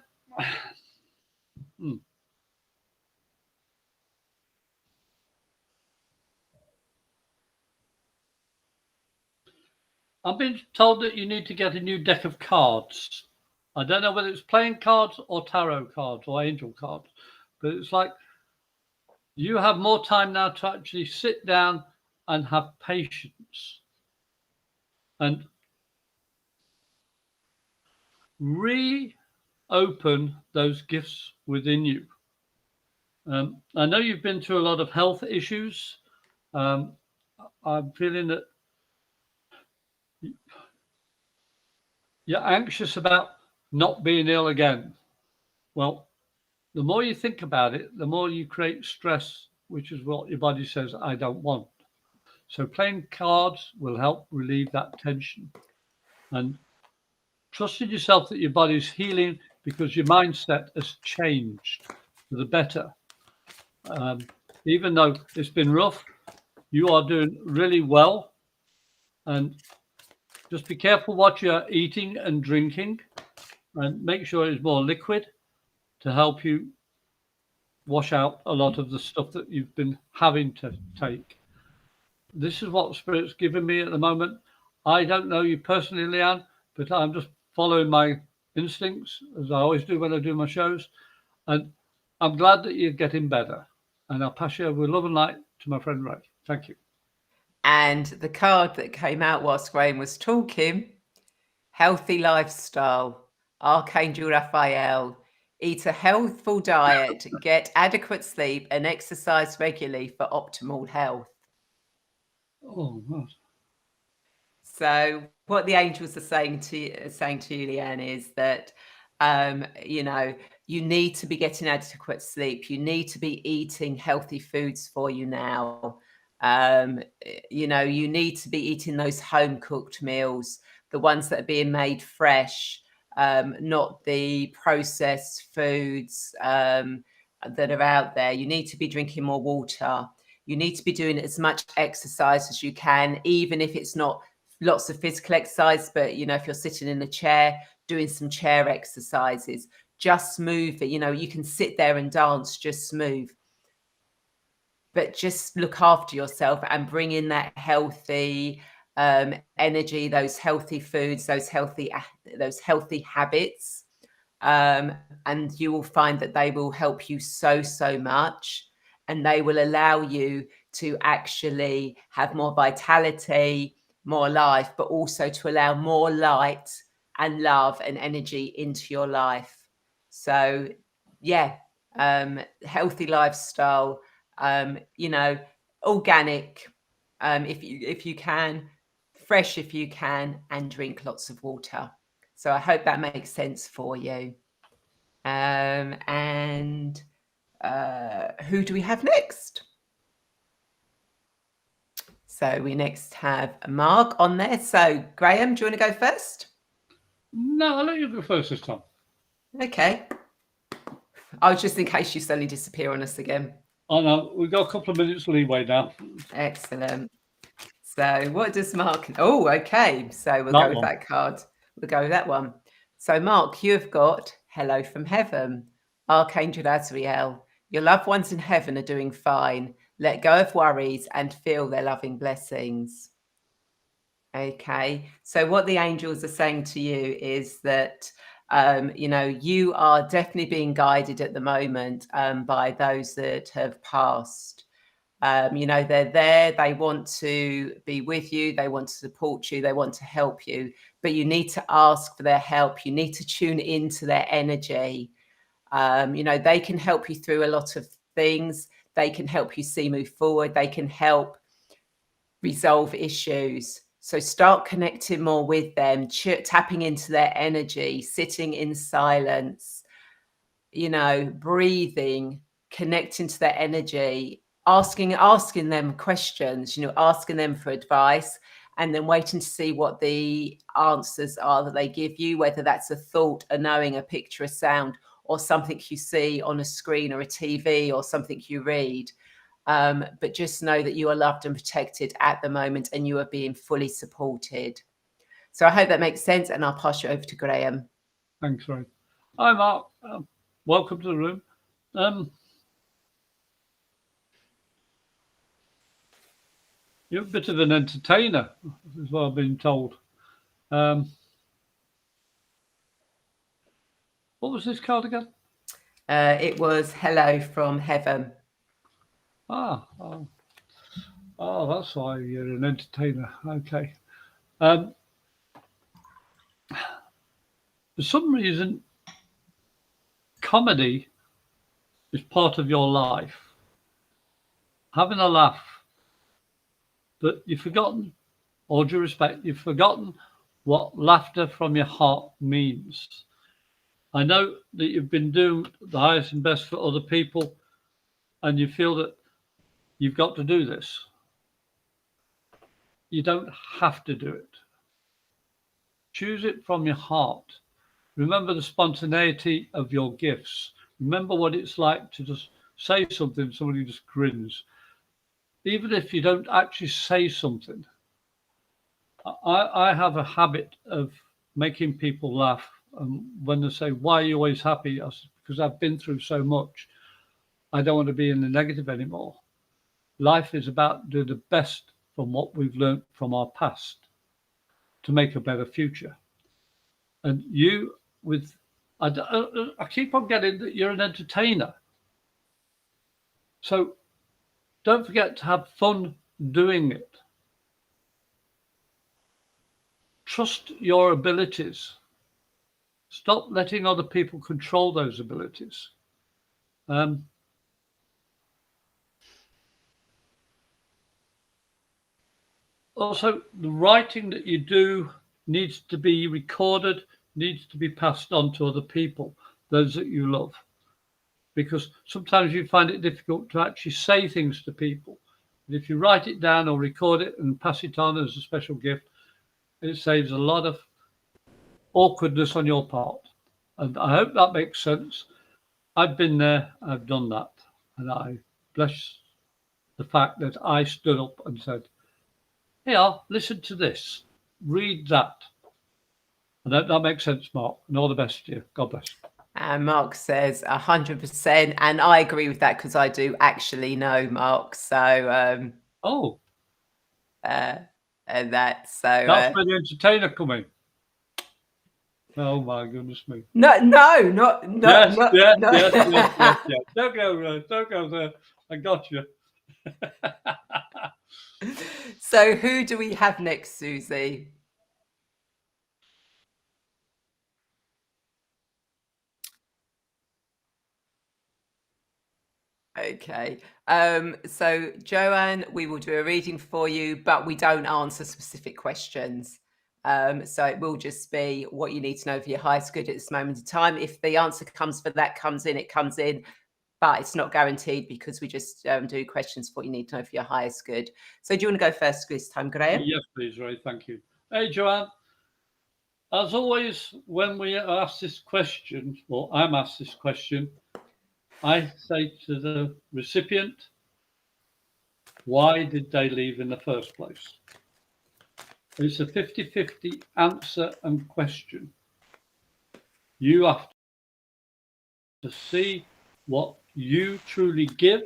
I've been told that you need to get a new deck of cards. I don't know whether it's playing cards or tarot cards or angel cards, but it's like you have more time now to actually sit down and have patience and reopen those gifts within you. I know you've been through a lot of health issues. I'm feeling that you're anxious about not being ill again. Well, the more you think about it, the more you create stress, which is what your body says, I don't want. So playing cards will help relieve that tension. And trust in yourself that your body's healing because your mindset has changed for the better. Even though it's been rough, you are doing really well. And just be careful what you're eating and drinking and make sure it's more liquid to help you wash out a lot of the stuff that you've been having to take. This is what Spirit's given me at the moment. I don't know you personally, Leanne, but I'm just following my instincts, as I always do when I do my shows. And I'm glad that you're getting better. And I'll pass you over with love and light to my friend Ray. Thank you. And the card that came out whilst Graham was talking, healthy lifestyle, Archangel Raphael, eat a healthful diet, get adequate sleep and exercise regularly for optimal health. Oh, nice. So what the angels are saying to you, Leanne, is that you know, you need to be getting adequate sleep. You need to be eating healthy foods for you now. You know, you need to be eating those home cooked meals, the ones that are being made fresh, not the processed foods that are out there. You need to be drinking more water. You need to be doing as much exercise as you can, even if it's not lots of physical exercise, but you know, if you're sitting in a chair, doing some chair exercises, just move it. You know, you can sit there and dance, just move. But just look after yourself and bring in that healthy energy, those healthy foods, those healthy habits. And you will find that they will help you so much. And they will allow you to actually have more vitality, more life, but also to allow more light and love and energy into your life. So yeah, healthy lifestyle, organic, if you can, fresh if you can, and drink lots of water. So I hope that makes sense for you. And who do we have next? So we next have Mark on there. So Graham, do you want to go first? No, I'll let you go first this time. Okay. Oh, just in case you suddenly disappear on us again. Oh no, we've got a couple of minutes leeway now. Excellent. So what does Mark... Oh, okay. So we'll go with that card. We'll go with that one. So Mark, you have got Hello from Heaven. Archangel Azrael. Your loved ones in heaven are doing fine. Let go of worries and feel their loving blessings. Okay. So what the angels are saying to you is that, you are definitely being guided at the moment by those that have passed. They're there, they want to be with you, they want to support you, they want to help you, but you need to ask for their help. You need to tune into their energy. They can help you through a lot of things. They can help you move forward. They can help resolve issues. So start connecting more with them, tapping into their energy, sitting in silence, breathing, connecting to their energy, asking them questions, asking them for advice, and then waiting to see what the answers are that they give you, whether that's a thought, a knowing, a picture, a sound, or something you see on a screen or a TV or something you read. But just know that you are loved and protected at the moment and you are being fully supported. So I hope that makes sense, and I'll pass you over to Graham. Thanks, Ray. Hi, Mark. Welcome to the room. You're a bit of an entertainer, is what I've been told. What was this card again? It was Hello from Heaven. Oh, that's why you're an entertainer. Okay. For some reason, comedy is part of your life. Having a laugh. But you've forgotten, all due respect, you've forgotten what laughter from your heart means. I know that you've been doing the highest and best for other people, and you feel that you've got to do this. You don't have to do it. Choose it from your heart. Remember the spontaneity of your gifts. Remember what it's like to just say something, somebody just grins. Even if you don't actually say something, I have a habit of making people laugh. When they say, "Why are you always happy?" I said, "Because I've been through so much. I don't want to be in the negative anymore. Life is about doing the best from what we've learned from our past to make a better future." And you, I keep on getting that you're an entertainer. So don't forget to have fun doing it. Trust your abilities. Stop letting other people control those abilities. Also, the writing that you do needs to be recorded, needs to be passed on to other people, those that you love. Because sometimes you find it difficult to actually say things to people. And if you write it down or record it and pass it on as a special gift, it saves a lot of awkwardness on your part. And I hope that makes sense. I've been there, I've done that. And I bless the fact that I stood up and said, "Here, listen to this, read that." And that makes sense, Mark. And all the best to you. God bless. And Mark says 100%. And I agree with that because I do actually know Mark. So, and that's so. That's where the entertainer coming. Oh my goodness me! No. Yes. Don't go there. I got you. So who do we have next, Susie? Okay. So Joanne, we will do a reading for you, but we don't answer specific questions. So it will just be what you need to know for your highest good at this moment in time. If the answer comes for that comes in, it comes in, but it's not guaranteed because we just do questions for what you need to know for your highest good. So do you want to go first this time, Graham? Yes, please, Ray. Thank you. Hey, Joanne. As always, when we are asked this question, or I'm asked this question, I say to the recipient, why did they leave in the first place? It's a 50-50 answer and question. You have to see what you truly give,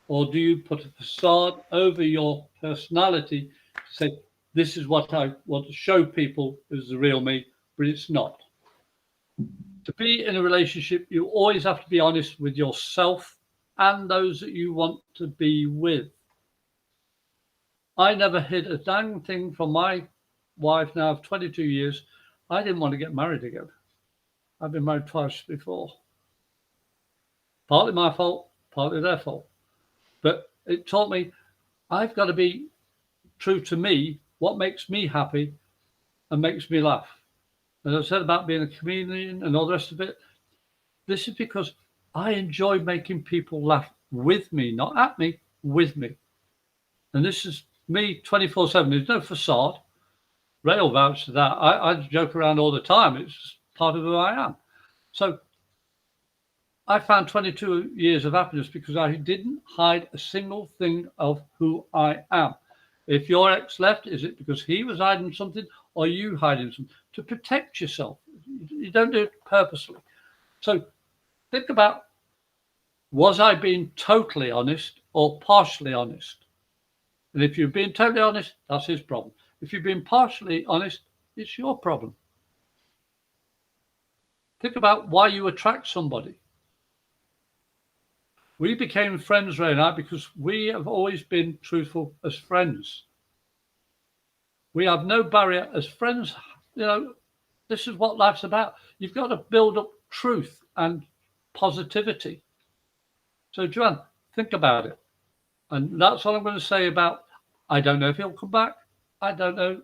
or do you put a facade over your personality to say, this is what I want to show people is the real me, but it's not. To be in a relationship, you always have to be honest with yourself and those that you want to be with. I never hid a dang thing from my wife now of 22 years. I didn't want to get married again. I've been married twice before. Partly my fault, partly their fault. But it taught me I've got to be true to me, what makes me happy and makes me laugh. As I said about being a comedian and all the rest of it, this is because I enjoy making people laugh with me, not at me, with me. And this is me 24/7. There's no facade. Ray will vouch to that. I joke around all the time. It's just part of who I am. So I found 22 years of happiness because I didn't hide a single thing of who I am. If your ex left, is it because he was hiding something or you hiding something? To protect yourself. You don't do it purposely. So think about, was I being totally honest or partially honest? And if you're being totally honest, that's his problem. If you're being partially honest, it's your problem. Think about why you attract somebody. We became friends, Ray and I, because we have always been truthful as friends. We have no barrier as friends. You know, this is what life's about. You've got to build up truth and positivity. So, Joanne, think about it. And that's all I'm going to say about, I don't know if he'll come back. I don't know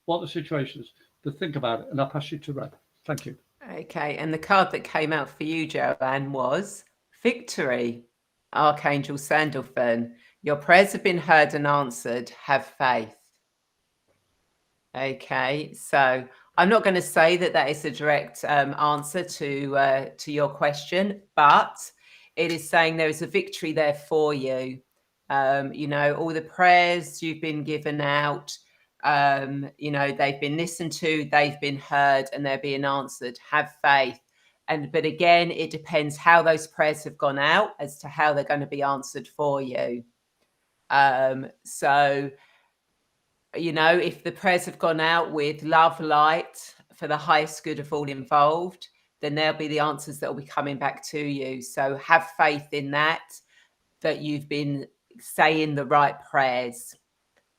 what the situation is. But think about it. And I'll pass you to Ray. Thank you. Okay. And the card that came out for you, Joanne, was Victory. Archangel Sandalphon. Your prayers have been heard and answered. Have faith. Okay. So I'm not going to say that that is a direct answer to your question, but it is saying there is a victory there for you. You know, all the prayers you've been given out, you know, they've been listened to, they've been heard, and they're being answered. Have faith. But again, it depends how those prayers have gone out as to how they're going to be answered for you. So, you know, if the prayers have gone out with love, light for the highest good of all involved, then there'll be the answers that will be coming back to you. So have faith in that you've been saying the right prayers.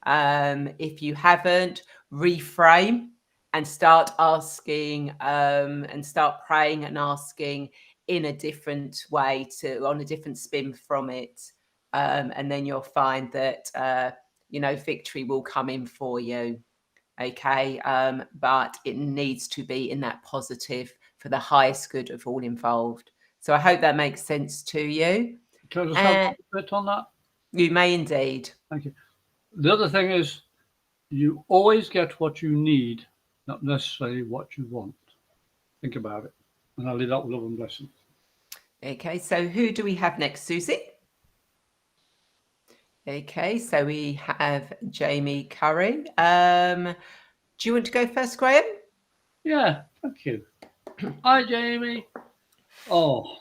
If you haven't, reframe and start asking and start praying and asking in a different way, on a different spin from it. And then you'll find that, you know, victory will come in for you. Okay. But it needs to be in that positive for the highest good of all involved. So I hope that makes sense to you. Can I just have a bit on that? You may indeed. Thank you. The other thing is, you always get what you need, not necessarily what you want. Think about it. And I'll leave that with love and blessing. Okay, so who do we have next, Susie? Okay, so we have Jamie Curry. Do you want to go first, Graham? Yeah, thank you. Hi, Jamie. Oh,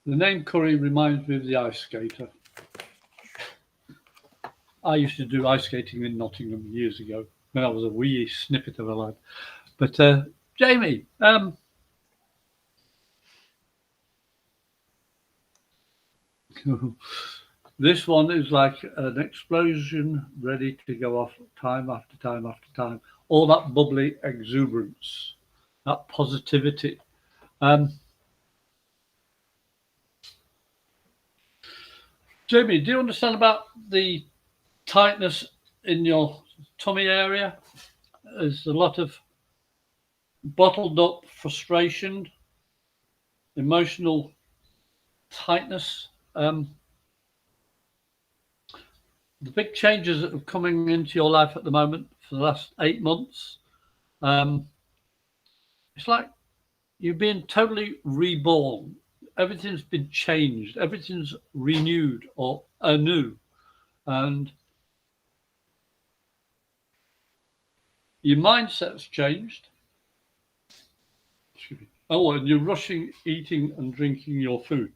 the name Curry reminds me of the ice skater. I used to do ice skating in Nottingham years ago when I was a wee snippet of a lad. But Jamie, This one is like an explosion ready to go off time after time after time. All that bubbly exuberance, that positivity. Jamie, do you understand about the tightness in your tummy area? There's a lot of bottled up frustration, emotional tightness. The big changes that are coming into your life at the moment for the last 8 months, it's like you're being totally reborn. Everything's been changed. Everything's renewed or anew. And your mindset's changed. Excuse me. Oh, and you're rushing eating and drinking your food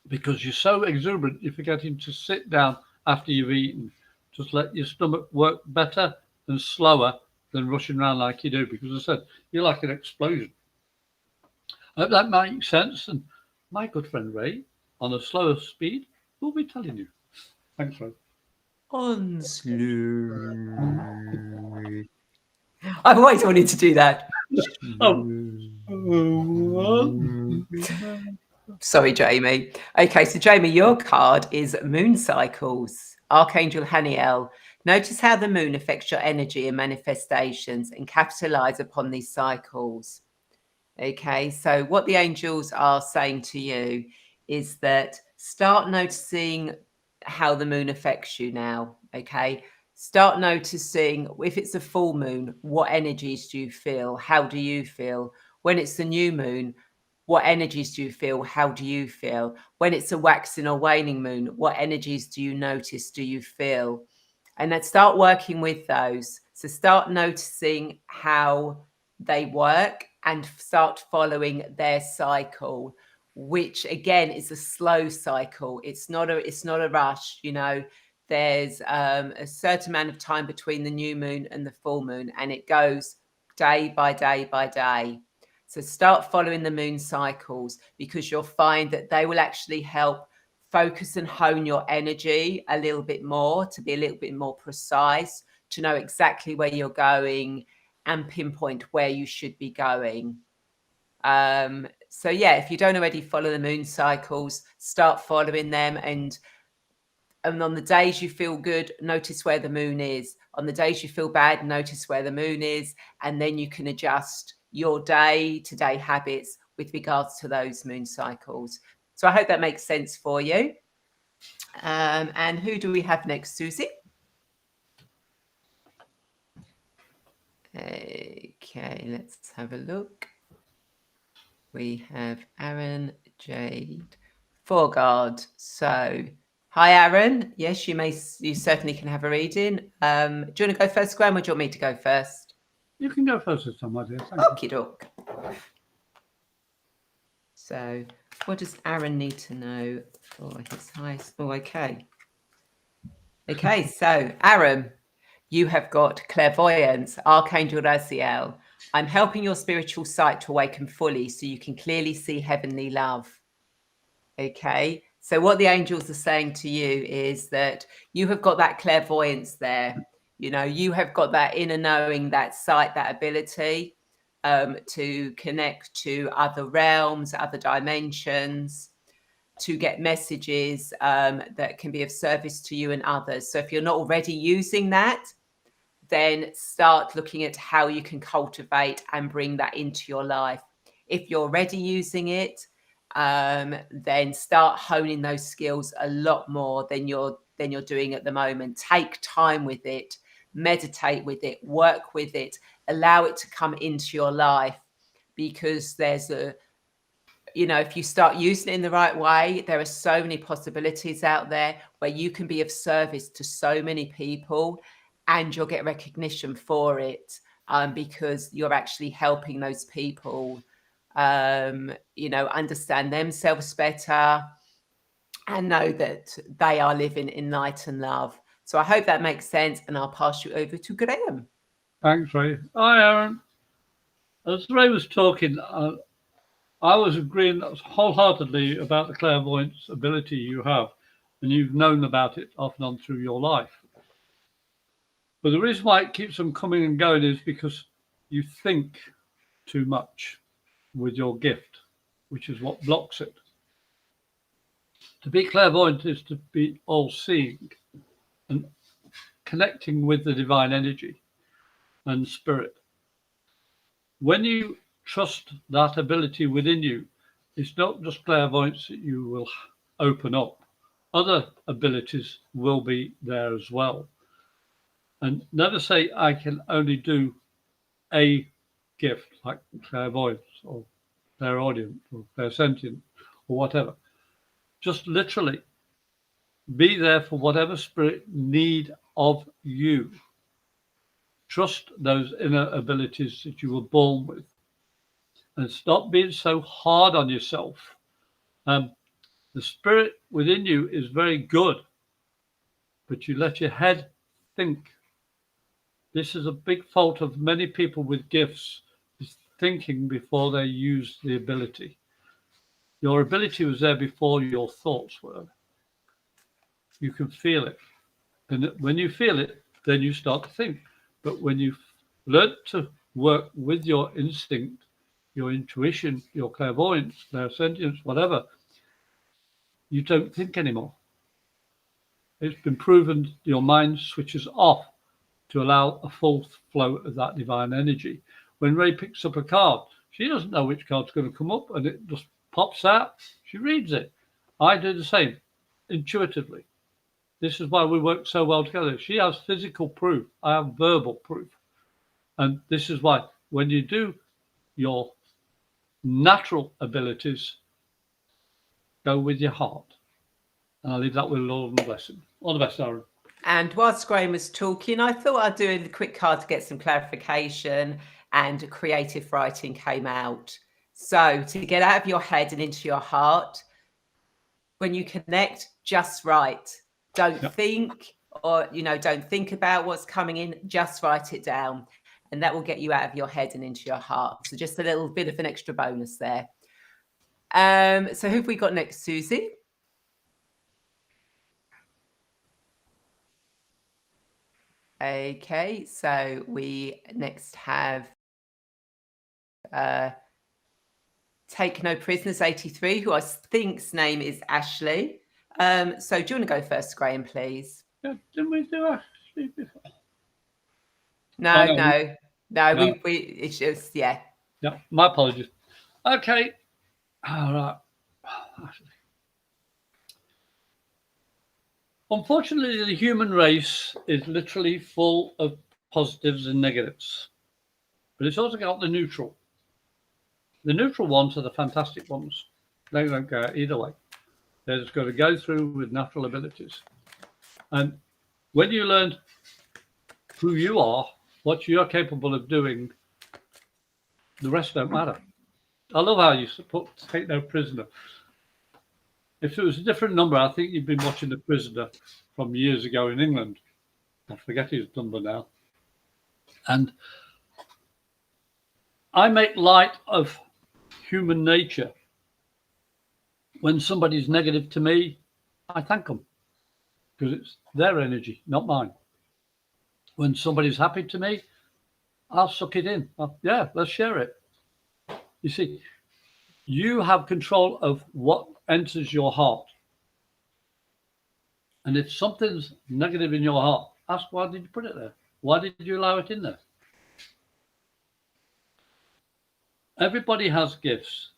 because you're so exuberant, you're forgetting to sit down after you've eaten. Just let your stomach work better and slower than rushing around like you do, because as I said, you're like an explosion. I hope that makes sense. And my good friend Ray, on a slower speed, will be telling you. Thanks, Ray. On slow. I've always wanted to do that. Sorry, Jamie. Okay, so Jamie, your card is Moon Cycles, Archangel Haniel. Notice how the moon affects your energy and manifestations and capitalize upon these cycles. Okay, so what the angels are saying to you is that start noticing how the moon affects you now. Okay, start noticing if it's a full moon, what energies do you feel? How do you feel? When it's a new moon, what energies do you feel? How do you feel? When it's a waxing or waning moon, what energies do you notice? Do you feel? And then start working with those. So start noticing how they work and start following their cycle, which again is a slow cycle. It's not a rush, you know. There's a certain amount of time between the new moon and the full moon, and it goes day by day by day. So start following the moon cycles, because you'll find that they will actually help focus and hone your energy a little bit more, to be a little bit more precise, to know exactly where you're going and pinpoint where you should be going. So yeah, if you don't already follow the moon cycles, start following them. And on the days you feel good, notice where the moon is. On the days you feel bad, notice where the moon is. And then you can adjust your day-to-day habits with regards to those moon cycles. So I hope that makes sense for you. And who do we have next, Susie? Okay, let's have a look. We have Aaron, Jade, Foregard. So, hi, Aaron. Yes, you certainly can have a reading. Do you want to go first, Graham, or do you want me to go first? You can go first this time, my dear. Okie doke. So, what does Aaron need to know for his highest? Oh, okay. Okay, so Aaron, you have got clairvoyance, Archangel Raziel. I'm helping your spiritual sight to awaken fully so you can clearly see heavenly love. Okay, so what the angels are saying to you is that you have got that clairvoyance there. You know, you have got that inner knowing, that sight, that ability to connect to other realms, other dimensions, to get messages that can be of service to you and others. So if you're not already using that, then start looking at how you can cultivate and bring that into your life. If you're already using it, then start honing those skills a lot more than you're doing at the moment. Take time with it, meditate with it, work with it, allow it to come into your life, because there's if you start using it in the right way, there are so many possibilities out there where you can be of service to so many people, and you'll get recognition for it because you're actually helping those people, understand themselves better and know that they are living in light and love. So I hope that makes sense, and I'll pass you over to Graham. Thanks, Ray. Hi, Aaron. As Ray was talking, I was agreeing wholeheartedly about the clairvoyance ability you have, and you've known about it off and on through your life. But the reason why it keeps on coming and going is because you think too much with your gift, which is what blocks it. To be clairvoyant is to be all-seeing and connecting with the divine energy and spirit. When you trust that ability within you, it's not just clairvoyance that you will open up. Other abilities will be there as well. And never say, I can only do a gift like clairvoyance or clairaudient or clairsentient or whatever. Just literally be there for whatever spirit need of you. Trust those inner abilities that you were born with, and stop being so hard on yourself. The spirit within you is very good, but you let your head think. This is a big fault of many people with gifts, is thinking before they use the ability. Your ability was there before your thoughts were. You can feel it. And when you feel it, then you start to think. But when you've learned to work with your instinct, your intuition, your clairvoyance, clairsentience, whatever, you don't think anymore. It's been proven your mind switches off to allow a full flow of that divine energy. When Ray picks up a card, she doesn't know which card's going to come up, and it just pops out. She reads it. I do the same, intuitively. This is why we work so well together. She has physical proof. I have verbal proof. And this is why when you do your natural abilities, go with your heart. And I'll leave that with Lord and blessing. All the best, Aaron. And whilst Graham was talking, I thought I'd do a quick card to get some clarification, and creative writing came out. So to get out of your head and into your heart, when you connect, just write. Don't think, or, don't think about what's coming in, just write it down. And that will get you out of your head and into your heart. So just a little bit of an extra bonus there. So who have we got next, Susie? Okay, so we next have Take No Prisoners 83, who I think's name is Ashley. So do you want to go first, Graham, please? Yeah, didn't we do Ashley before? No. We it's just, yeah. Yeah, my apologies. Okay. All right. Unfortunately, the human race is literally full of positives and negatives, but it's also got the neutral. The neutral ones are the fantastic ones. They don't go either way. They're just going to go through with natural abilities. And when you learn who you are, what you're capable of doing, the rest don't matter. I love how you put Take No Prisoner. If it was a different number, I think you've been watching The Prisoner from years ago in England. I forget his number now. And I make light of human nature. When somebody's negative to me, I thank them, because it's their energy, not mine. When somebody's happy to me, I'll suck it in. Yeah, let's share it. You see, you have control of what enters your heart. And if something's negative in your heart, ask, why did you put it there? Why did you allow it in there? Everybody has gifts.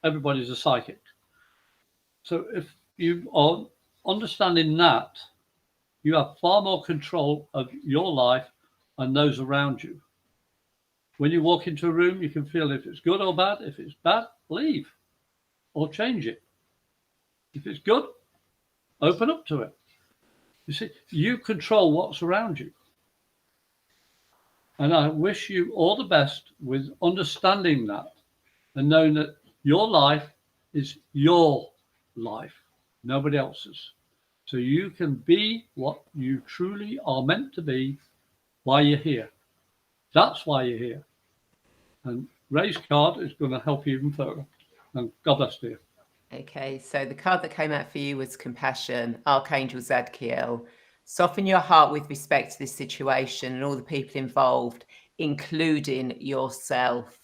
Everybody's a psychic. So if you are understanding that, you have far more control of your life and those around you. When you walk into a room, you can feel if it's good or bad. If it's bad, leave or change it. If it's good, open up to it. You see, you control what's around you. And I wish you all the best with understanding that and knowing that your life is your life, nobody else's. So you can be what you truly are meant to be while you're here. That's why you're here. And Ray's card is going to help you even further. And God bless you. Okay, so the card that came out for you was Compassion, Archangel Zadkiel. Soften your heart with respect to this situation and all the people involved, including yourself.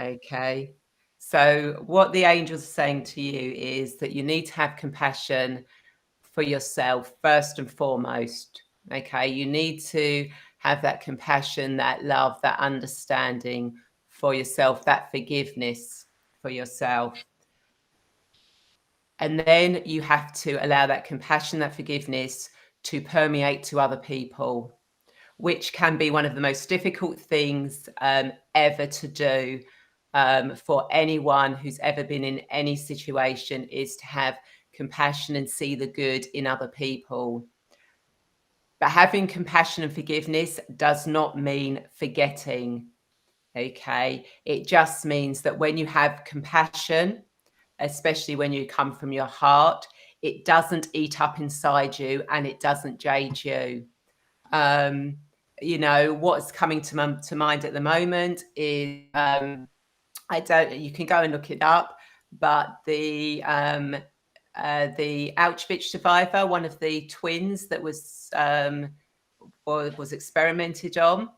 Okay, so what the angels are saying to you is that you need to have compassion for yourself first and foremost. Okay, you need to have that compassion, that love, that understanding for yourself, that forgiveness for yourself. And then you have to allow that compassion, that forgiveness to permeate to other people, which can be one of the most difficult things ever to do for anyone who's ever been in any situation, is to have compassion and see the good in other people. But having compassion and forgiveness does not mean forgetting. Okay, it just means that when you have compassion, especially when you come from your heart, it doesn't eat up inside you and it doesn't jade you. You know, what's coming to mind at the moment is, you can go and look it up, but the Auschwitz survivor, one of the twins that was experimented on,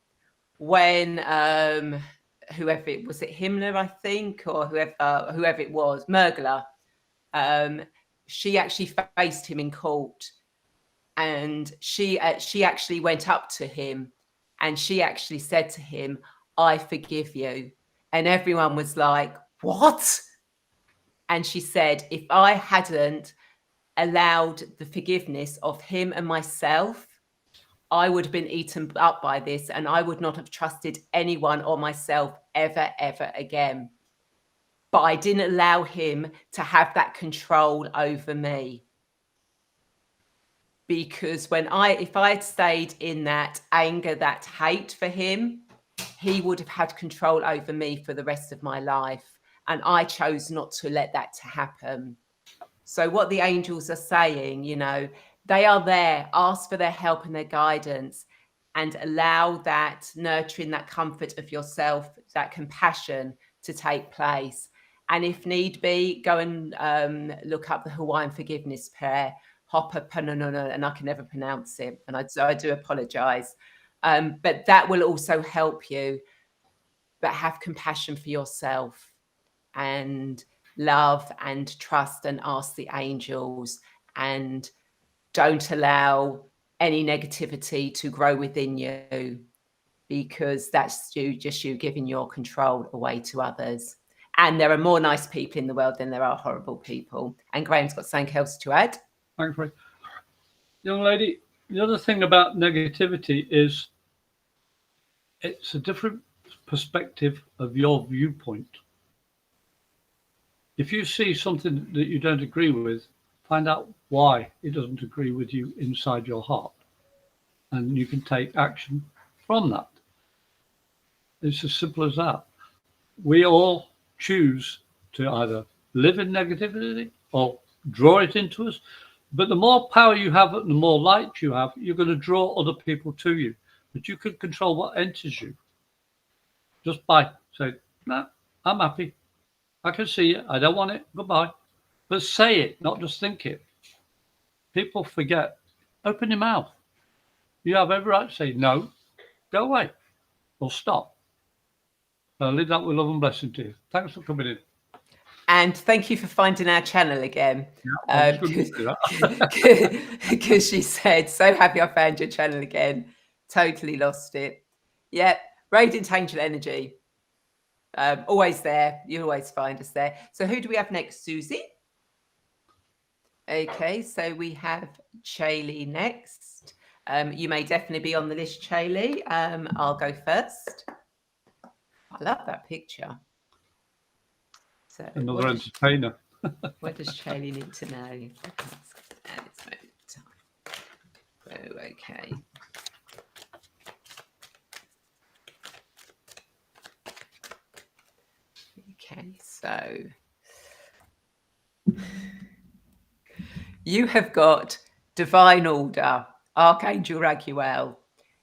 when whoever it was, it Himmler, I think, or whoever it was, Mergler, she actually faced him in court, and she actually went up to him and she actually said to him, "I forgive you." And everyone was like, "What?" And she said, "If I hadn't allowed the forgiveness of him and myself, I would have been eaten up by this and I would not have trusted anyone or myself ever, ever again. But I didn't allow him to have that control over me. Because if I had stayed in that anger, that hate for him, he would have had control over me for the rest of my life. And I chose not to let that to happen." So what the angels are saying, you know, they are there, ask for their help and their guidance, and allow that nurturing, that comfort of yourself, that compassion to take place. And if need be, go and look up the Hawaiian forgiveness prayer, Ho'oponopono, and I can never pronounce it, and I do apologize. But that will also help you. But have compassion for yourself and love and trust, and ask the angels, and don't allow any negativity to grow within you, because that's you giving your control away to others. And there are more nice people in the world than there are horrible people. And Graham's got something else to add. Thanks, Ray. Young lady, the other thing about negativity is it's a different perspective of your viewpoint. If you see something that you don't agree with, find out why it doesn't agree with you inside your heart. And you can take action from that. It's as simple as that. We all choose to either live in negativity or draw it into us. But the more power you have and the more light you have, you're going to draw other people to you. But you can control what enters you just by saying, "No, I'm happy. I can see it. I don't want it. Goodbye." But say it, not just think it. People forget. Open your mouth. You have every right to say no, go away, or stop. I'll leave that with love and blessing to you. Thanks for coming in. And thank you for finding our channel again. Because she said, "So happy I found your channel again. Totally lost it." Yeah, radiant angel energy. Always there. You always find us there. So who do we have next, Susie? Okay, so we have Chaylee next. You may definitely be on the list, Chaylee. I'll go first. I love that picture. So another entertainer. What does Chaylee need to know? Oh, okay. Okay, so you have got Divine Order, Archangel Raguel.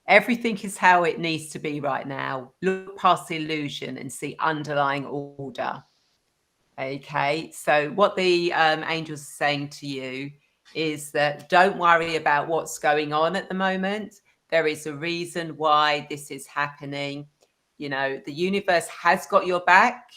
Everything is how it needs to be right now. Look past the illusion and see underlying order. Okay, so what the angels are saying to you is that don't worry about what's going on at the moment. There is a reason why this is happening. You know, the universe has got your back.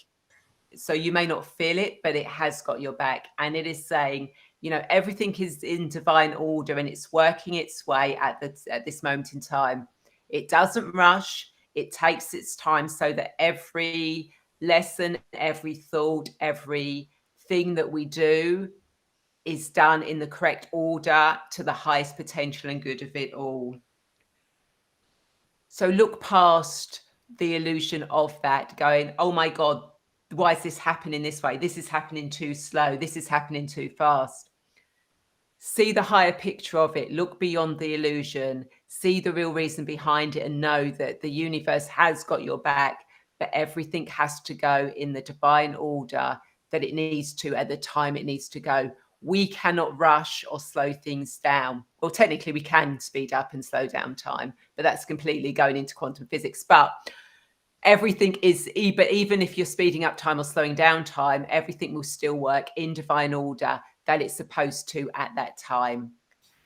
So you may not feel it, but it has got your back. And it is saying, you know, everything is in divine order and it's working its way at this moment in time. It doesn't rush. It takes its time so that every lesson, every thought, every thing that we do is done in the correct order to the highest potential and good of it all. So look past the illusion of that, going, oh my God, why is this happening this way? This is happening too slow. This is happening too fast. See the higher picture of it. Look beyond the illusion. See the real reason behind it and know that the universe has got your back, but everything has to go in the divine order that it needs to at the time it needs to go. We cannot rush or slow things down. Well, technically we can speed up and slow down time, but that's completely going into quantum physics. But everything is, but even if you're speeding up time or slowing down time, everything will still work in divine order that it's supposed to at that time.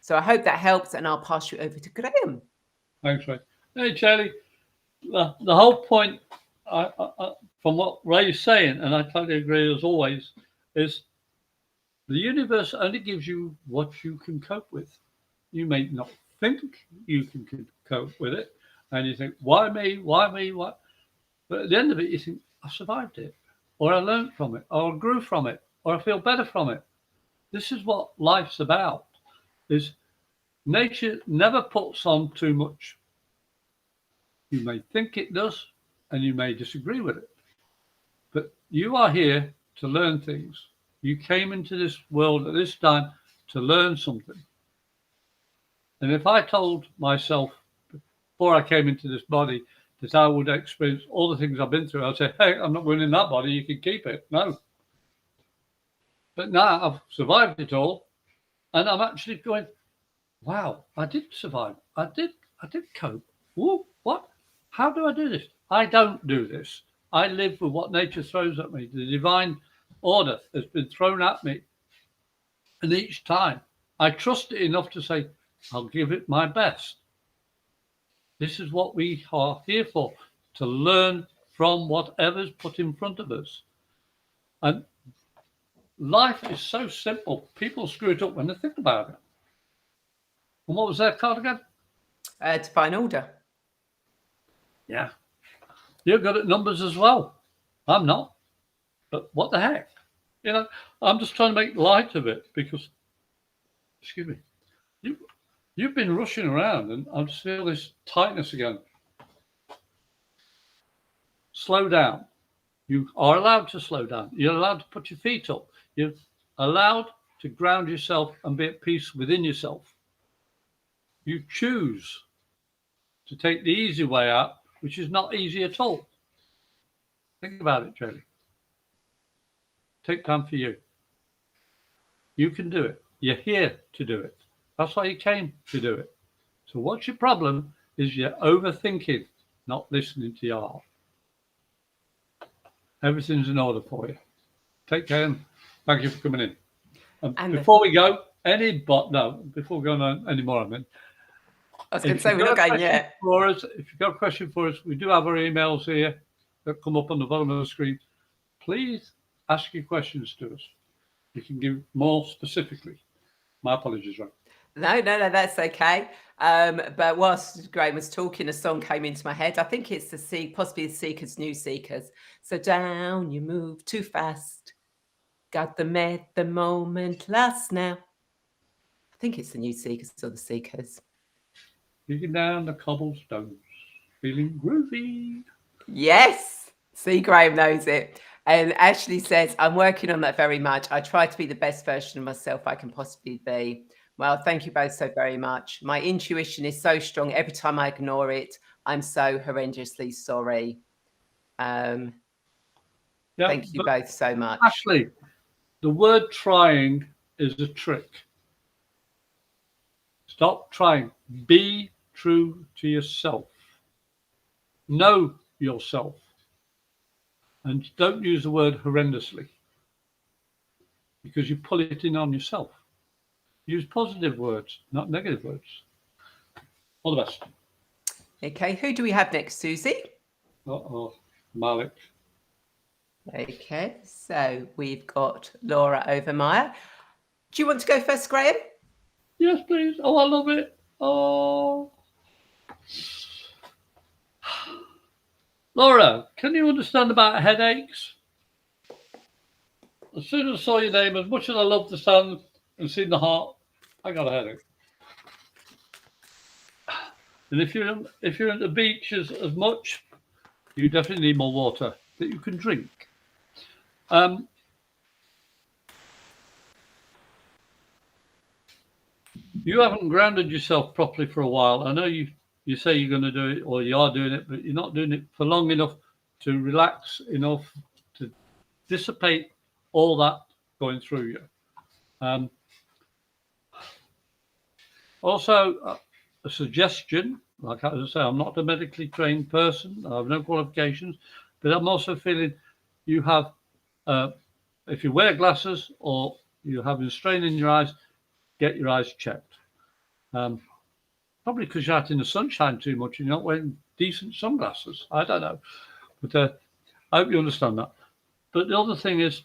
So I hope that helps, and I'll pass you over to Graham. Thanks, Ray. Hey, Charlie. The whole point, from what Ray's saying, and I totally agree as always, is the universe only gives you what you can cope with. You may not think you can cope with it, and you think, why me? Why me? Why? But at the end of it, you think, I survived it, or I learned from it, or I grew from it, or I feel better from it. This is what life's about, is nature never puts on too much. You may think it does, and you may disagree with it. But you are here to learn things. You came into this world at this time to learn something. And if I told myself before I came into this body that I would experience all the things I've been through, I'd say, hey, I'm not winning that body, you can keep it. No. But now I've survived it all, and I'm actually going, wow, I did survive. I did cope. Whoa, what? How do I do this? I don't do this. I live with what nature throws at me. The divine order has been thrown at me. And each time I trust it enough to say, I'll give it my best. This is what we are here for, to learn from whatever's put in front of us. And life is so simple. People screw it up when they think about it. And what was that card again? Divine order. Yeah. You're good at numbers as well. I'm not. But what the heck? You know, I'm just trying to make light of it because, excuse me, you've been rushing around and I just feel this tightness again. Slow down. You are allowed to slow down. You're allowed to put your feet up. You're allowed to ground yourself and be at peace within yourself. You choose to take the easy way out, which is not easy at all. Think about it, Charlie. Take time for you. You can do it. You're here to do it. That's why you came to do it. So what's your problem is you're overthinking, not listening to your heart. Everything's in order for you. Take care and thank you for coming in. And before we go, before we go on any more, I was going to say, we're not going yet. If you've got a question for us, we do have our emails here that come up on the bottom of the screen. Please ask your questions to us. You can give more specifically. My apologies, Ron. No, that's okay. But whilst Graham was talking, a song came into my head. I think it's possibly the Seekers, New Seekers. So down you move too fast. Got them at the moment last now. I think it's the New Seekers or the Seekers. Digging down the cobblestones, feeling groovy. Yes. See, Graham knows it. And Ashley says, I'm working on that very much. I try to be the best version of myself I can possibly be. Well, thank you both so very much. My intuition is so strong. Every time I ignore it, I'm so horrendously sorry. Thank you both so much. Ashley, the word trying is a trick. Stop trying. Be true to yourself. Know yourself. And don't use the word horrendously, because you pull it in on yourself. Use positive words, not negative words. All the best. Okay, who do we have next, Susie? Malik. Okay, so we've got Laura Overmeyer. Do you want to go first, Graham? Yes, please. Oh, I love it. Oh. Laura, can you understand about headaches? As soon as I saw your name, as much as I love the sun and seeing the heart, I got a headache. And if you're at the beach as much, you definitely need more water that you can drink. You haven't grounded yourself properly for a while. I know you say you're going to do it, or you are doing it, but you're not doing it for long enough to relax enough to dissipate all that going through you. Also, a suggestion, like I say, I'm not a medically trained person. I have no qualifications, but I'm also feeling you have, if you wear glasses or you're having strain in your eyes, get your eyes checked. Probably because you're out in the sunshine too much and you're not wearing decent sunglasses. I don't know. But I hope you understand that. But the other thing is,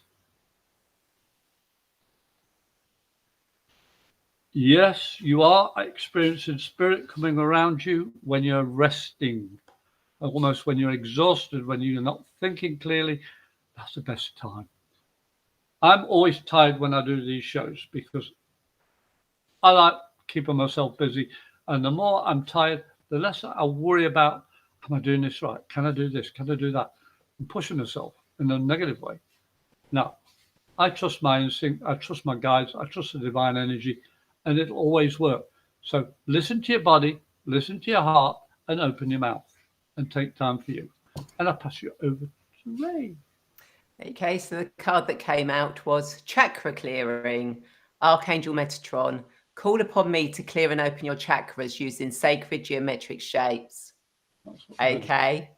yes, you are experiencing spirit coming around you when you're resting, almost when you're exhausted, when you're not thinking clearly. That's the best time. I'm always tired when I do these shows because I like keeping myself busy. And the more I'm tired, the less I worry about, am I doing this right? Can I do this? Can I do that? I'm pushing myself in a negative way. Now, I trust my instinct. I trust my guides. I trust the divine energy, and it'll always work. So listen to your body, listen to your heart, and open your mouth and take time for you. And I'll pass you over to Ray. Okay, so the card that came out was Chakra Clearing, Archangel Metatron. Call upon me to clear and open your chakras using sacred geometric shapes. Okay.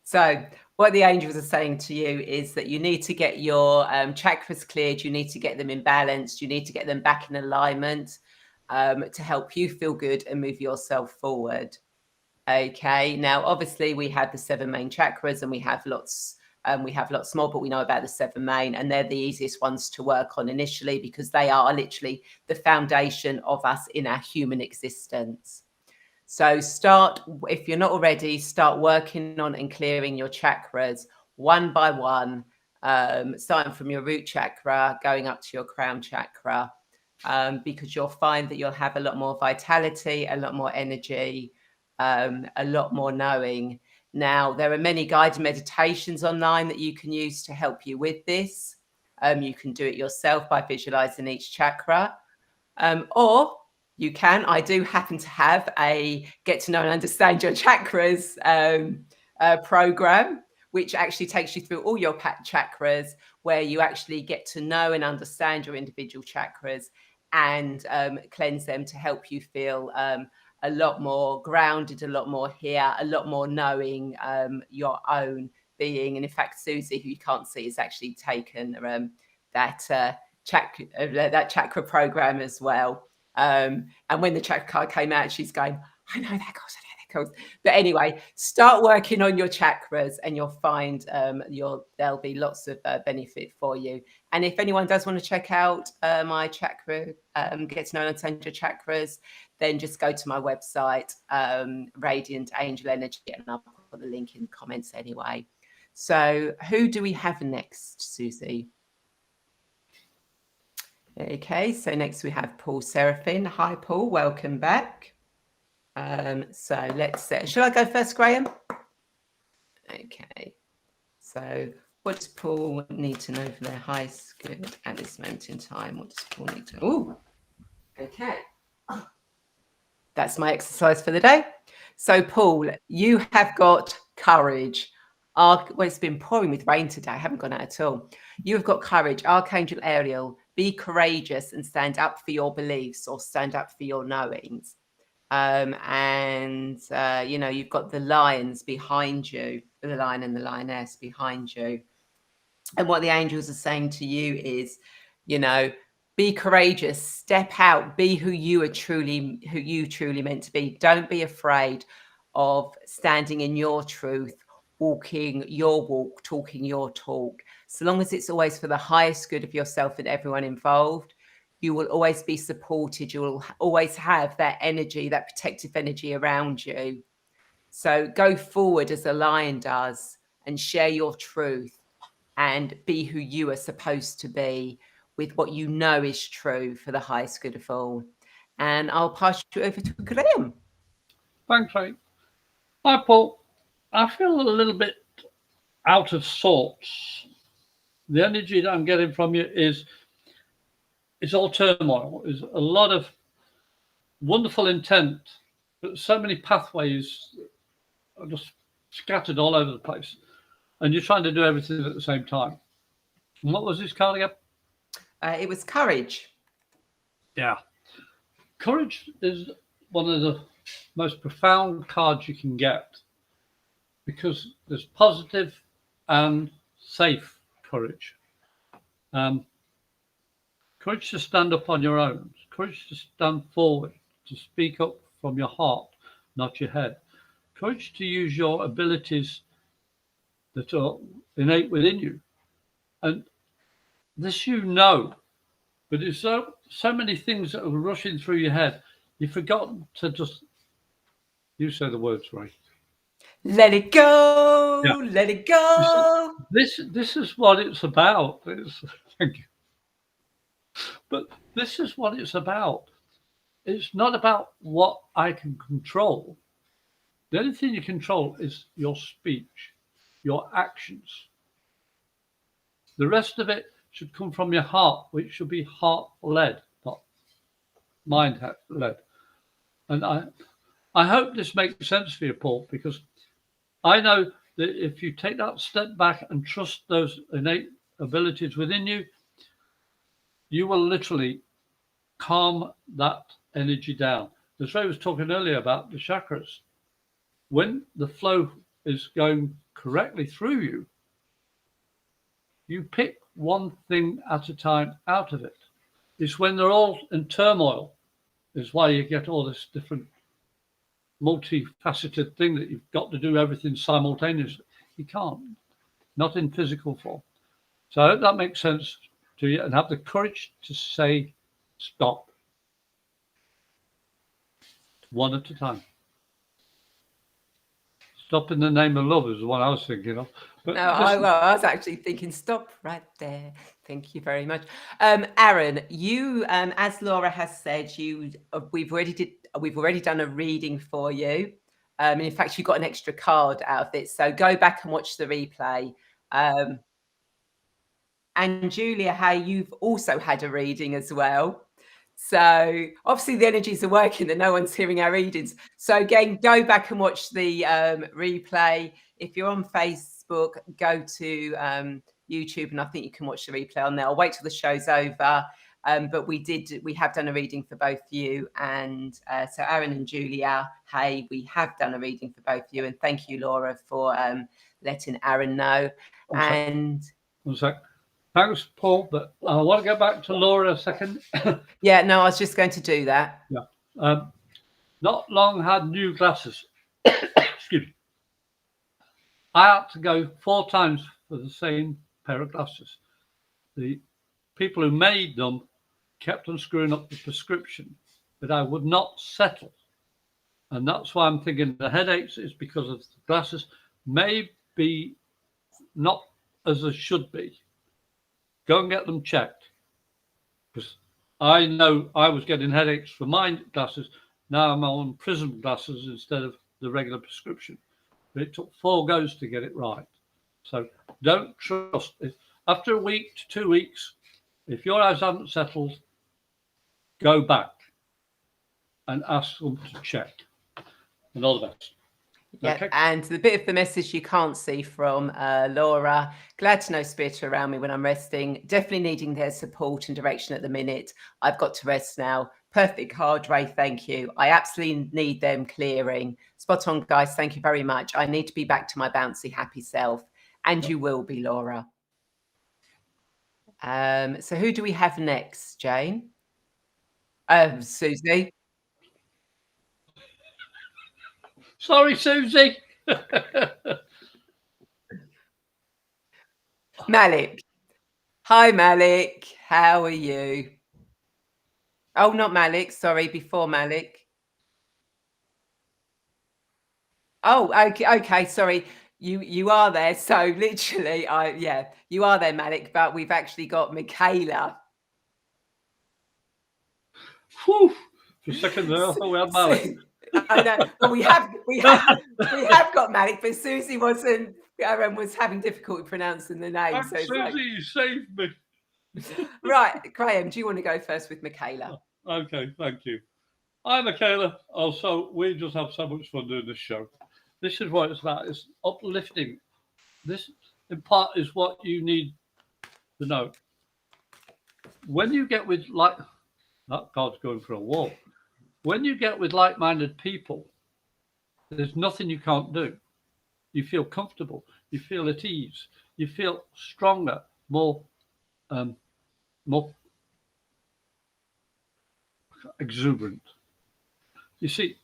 So what the angels are saying to you is that you need to get your chakras cleared. You need to get them in balance. You need to get them back in alignment to help you feel good and move yourself forward. Okay. Now, obviously, we have the 7 main chakras and we have lots more, but we know about the 7 main, and they're the easiest ones to work on initially because they are literally the foundation of us in our human existence. So if you're not already, start working on and clearing your chakras one by one, starting from your root chakra, going up to your crown chakra, because you'll find that you'll have a lot more vitality, a lot more energy, a lot more knowing. Now, there are many guided meditations online that you can use to help you with this. You can do it yourself by visualizing each chakra, or you can. I do happen to have a Get to Know and Understand Your Chakras program, which actually takes you through all your chakras, where you actually get to know and understand your individual chakras and cleanse them to help you feel a lot more grounded, a lot more here, a lot more knowing your own being. And in fact, Susie, who you can't see, has actually taken that chakra program as well. And when the chakra card came out, she's going, I know that goes. But anyway, start working on your chakras and you'll find there'll be lots of benefit for you. And if anyone does want to check out my chakra, get to know and understand your chakras, then just go to my website, Radiant Angel Energy, and I'll put the link in the comments anyway. So who do we have next, Susie? Okay, so next we have Paul Seraphin. Hi, Paul. Welcome back. So let's shall I go first, Graham? Okay. So what does Paul need to know for their highest good at this moment in time? What does Paul need to know? Oh, okay. That's my exercise for the day. So, Paul, you have got courage. Well, it's been pouring with rain today. I haven't gone out at all. You have got courage. Archangel Ariel, be courageous and stand up for your beliefs or stand up for your knowings. And you've got the lions behind you, the lion and the lioness behind you. And what the angels are saying to you is, be courageous, step out, be who you truly meant to be. Don't be afraid of standing in your truth, walking your walk, talking your talk. So long as it's always for the highest good of yourself and everyone involved, you will always be supported. You will always have that energy, that protective energy around you. So go forward as a lion does and share your truth and be who you are supposed to be with what you know is true for the highest good of all. And I'll pass you over to Graham. Thanks, Ray. Hi, Paul. I feel a little bit out of sorts. The energy that I'm getting from you is all turmoil. Is a lot of wonderful intent, but so many pathways are just scattered all over the place, and you're trying to do everything at the same time. And what was this card again? It was courage. Yeah. Courage is one of the most profound cards you can get, because there's positive and safe courage. Courage to stand up on your own, courage to stand forward, to speak up from your heart, not your head. Courage to use your abilities that are innate within you. And this but there's so many things that are rushing through your head. You've forgotten to just, you say the words right. Let it go, let it go. This is what it's about. Thank you. But this is what it's about. It's not about what I can control. The only thing you control is your speech, your actions. The rest of it should come from your heart, which should be heart-led, not mind-led. And I hope this makes sense for you, Paul, because I know that if you take that step back and trust those innate abilities within you, you will literally calm that energy down. As Ray was talking earlier about the chakras, when the flow is going correctly through you, you pick one thing at a time out of it. It's when they're all in turmoil is why you get all this different multifaceted thing that you've got to do everything simultaneously. You can't, not in physical form. So I hope that makes sense to you, and have the courage to say stop. One at a time. Stop in the name of love is what I was thinking of. But no, I was actually thinking, stop right there. Thank you very much. Aaron, you, as Laura has said, we've already done a reading for you. And in fact, you got an extra card out of it. So go back and watch the replay. And Julia, how you've also had a reading as well. So obviously the energies are working that no one's hearing our readings. So again, go back and watch the replay. If you're on Facebook, go to YouTube, and I think you can watch the replay on there. I'll wait till the show's over. But we have done a reading for both you and so Aaron and Julia. Hey, we have done a reading for both you, and thank you, Laura, for letting Aaron know. One sec. Thanks, Paul, but I want to go back to Laura a second. Yeah, no, I was just going to do that. Yeah. Not long had new glasses. Excuse me. I had to go 4 times for the same pair of glasses. The people who made them kept on screwing up the prescription, but I would not settle. And that's why I'm thinking the headaches is because of the glasses may be not as they should be. Go and get them checked, because I know I was getting headaches for my glasses. Now I'm on prism glasses instead of the regular prescription. But it took 4 goes to get it right. So don't trust it. After a week to 2 weeks, if your eyes haven't settled, go back and ask them to check. And all the best. Yeah, okay. And the bit of the message you can't see from Laura, glad to know spirit around me when I'm resting, definitely needing their support and direction at the minute. I've got to rest now. Perfect card, Ray. Thank you. I absolutely need them clearing. Spot on, guys. Thank you very much. I need to be back to my bouncy, happy self. And you will be, Laura. So who do we have next, Jane? Susie. Sorry, Susie. Malik. Hi, Malik. How are you? Oh, not Malik. Sorry, before Malik. Oh, okay. Sorry. You are there. So literally, you are there, Malik, but we've actually got Michaela. Whew. For a second there, I thought we had Malik. I know. Well, we have got Malik, but Susie was having difficulty pronouncing the name. So Susie, you saved me. Right, Graham, do you want to go first with Michaela? Okay, thank you. Hi, Michaela. Also, we just have so much fun doing this show. This is what it's about. It's uplifting. This, in part, is what you need to know. When you get with that card's going for a walk. When you get with like-minded people, there's nothing you can't do. You feel comfortable. You feel at ease. You feel stronger, more exuberant. You see,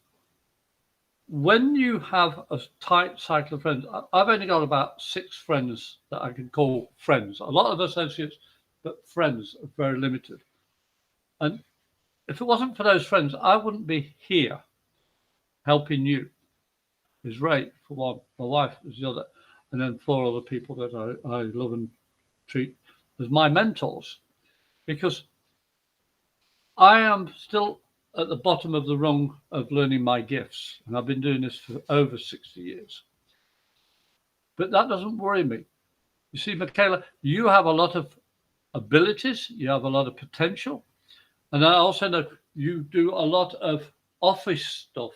when you have a tight cycle of friends, I've only got about 6 friends that I can call friends. A lot of associates, but friends are very limited. And if it wasn't for those friends, I wouldn't be here helping you. There's Ray, for one, my wife is the other, and then 4 other people that I love and treat as my mentors, because I am still at the bottom of the rung of learning my gifts, and I've been doing this for over 60 years. But that doesn't worry me. You see, Michaela, you have a lot of abilities, you have a lot of potential, and I also know you do a lot of office stuff.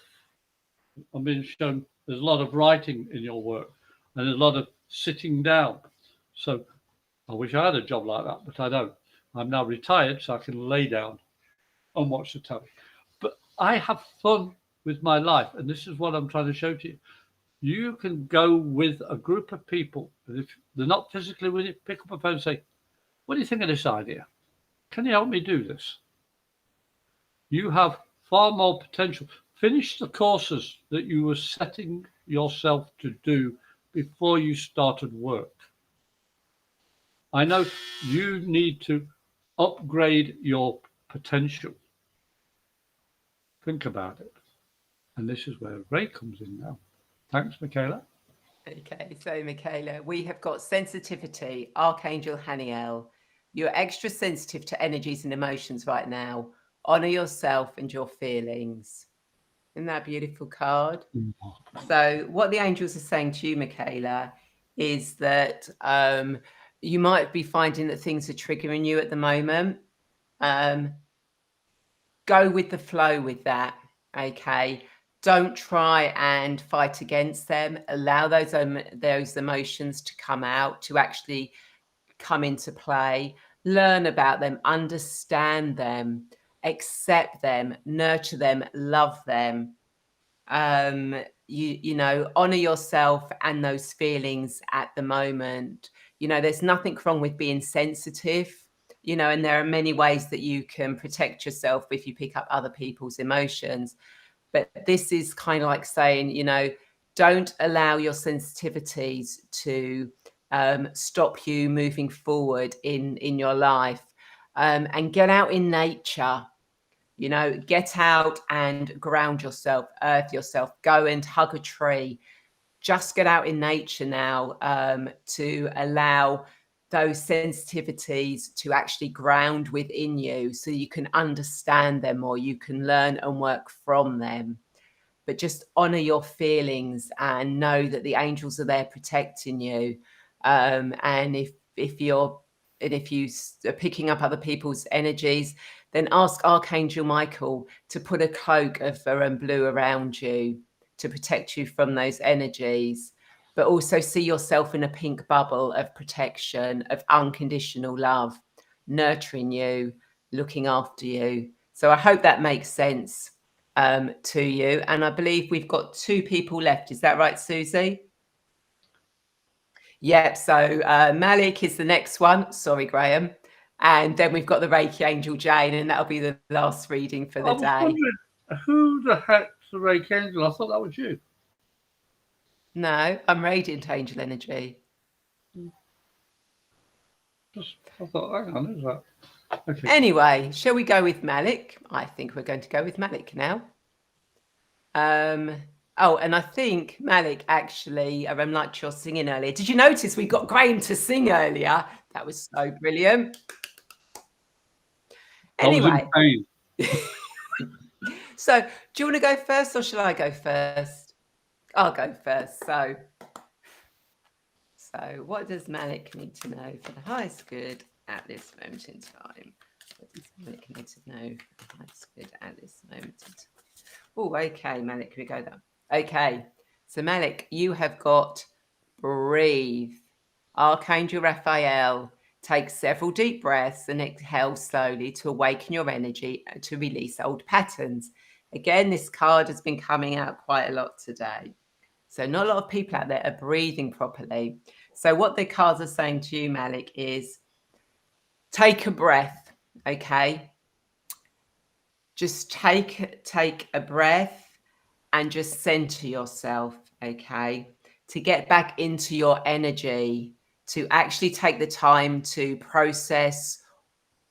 I'm being shown there's a lot of writing in your work, and there's a lot of sitting down. So I wish I had a job like that, but I don't. I'm now retired, so I can lay down and watch the telly. But I have fun with my life, and this is what I'm trying to show to you. You can go with a group of people, and if they're not physically with you, pick up a phone and say, what do you think of this idea? Can you help me do this? You have far more potential. Finish the courses that you were setting yourself to do before you started work. I know you need to upgrade your potential. Think about it. And this is where Ray comes in now. Thanks, Michaela. Okay, so Michaela, we have got sensitivity, Archangel Haniel. You're extra sensitive to energies and emotions right now. Honor yourself and your feelings. Isn't that a beautiful card? So what the angels are saying to you, Michaela, is that you might be finding that things are triggering you at the moment. Go with the flow with that, okay? Don't try and fight against them. Allow those emotions to come out, to actually come into play. Learn about them, understand them, accept them, nurture them, love them. You know, honor yourself and those feelings at the moment. You know, there's nothing wrong with being sensitive, you know, and there are many ways that you can protect yourself if you pick up other people's emotions. But this is kind of like saying, you know, don't allow your sensitivities to stop you moving forward in your life, and get out in nature. You know, get out and ground yourself, earth yourself, go and hug a tree. Just get out in nature now, to allow those sensitivities to actually ground within you so you can understand them, or you can learn and work from them. But just honor your feelings and know that the angels are there protecting you. And if you are picking up other people's energies, then ask Archangel Michael to put a cloak of blue around you to protect you from those energies. But also see yourself in a pink bubble of protection, of unconditional love, nurturing you, looking after you. So I hope that makes sense to you. And I believe we've got 2 people left. Is that right, Susie? Yep. So Malik is the next one. Sorry, Graham. And then we've got the Reiki Angel Jane, and that'll be the last reading for the I was day. wondering, who the heck's the Reiki Angel? I thought that was you. No, I'm Radiant Angel Energy. I thought, hang on, who's that? Okay. Anyway, shall we go with Malik? I think we're going to go with Malik now. Oh, and I think Malik actually, I liked your singing earlier. Did you notice we got Graham to sing earlier? That was so brilliant. Anyway, so do you want to go first or shall I go first? I'll go first. So what does Malik need to know for the highest good at this moment in time? What does Malik need to know for the highest good at this moment in time? Oh, okay, Malik, can we go there? Okay, so Malik, you have got breathe. Archangel Raphael, take several deep breaths and exhale slowly to awaken your energy and to release old patterns. Again, this card has been coming out quite a lot today. So not a lot of people out there are breathing properly. So what the cards are saying to you, Malik, is take a breath, okay? Just take a breath and just center yourself, okay? To get back into your energy, to actually take the time to process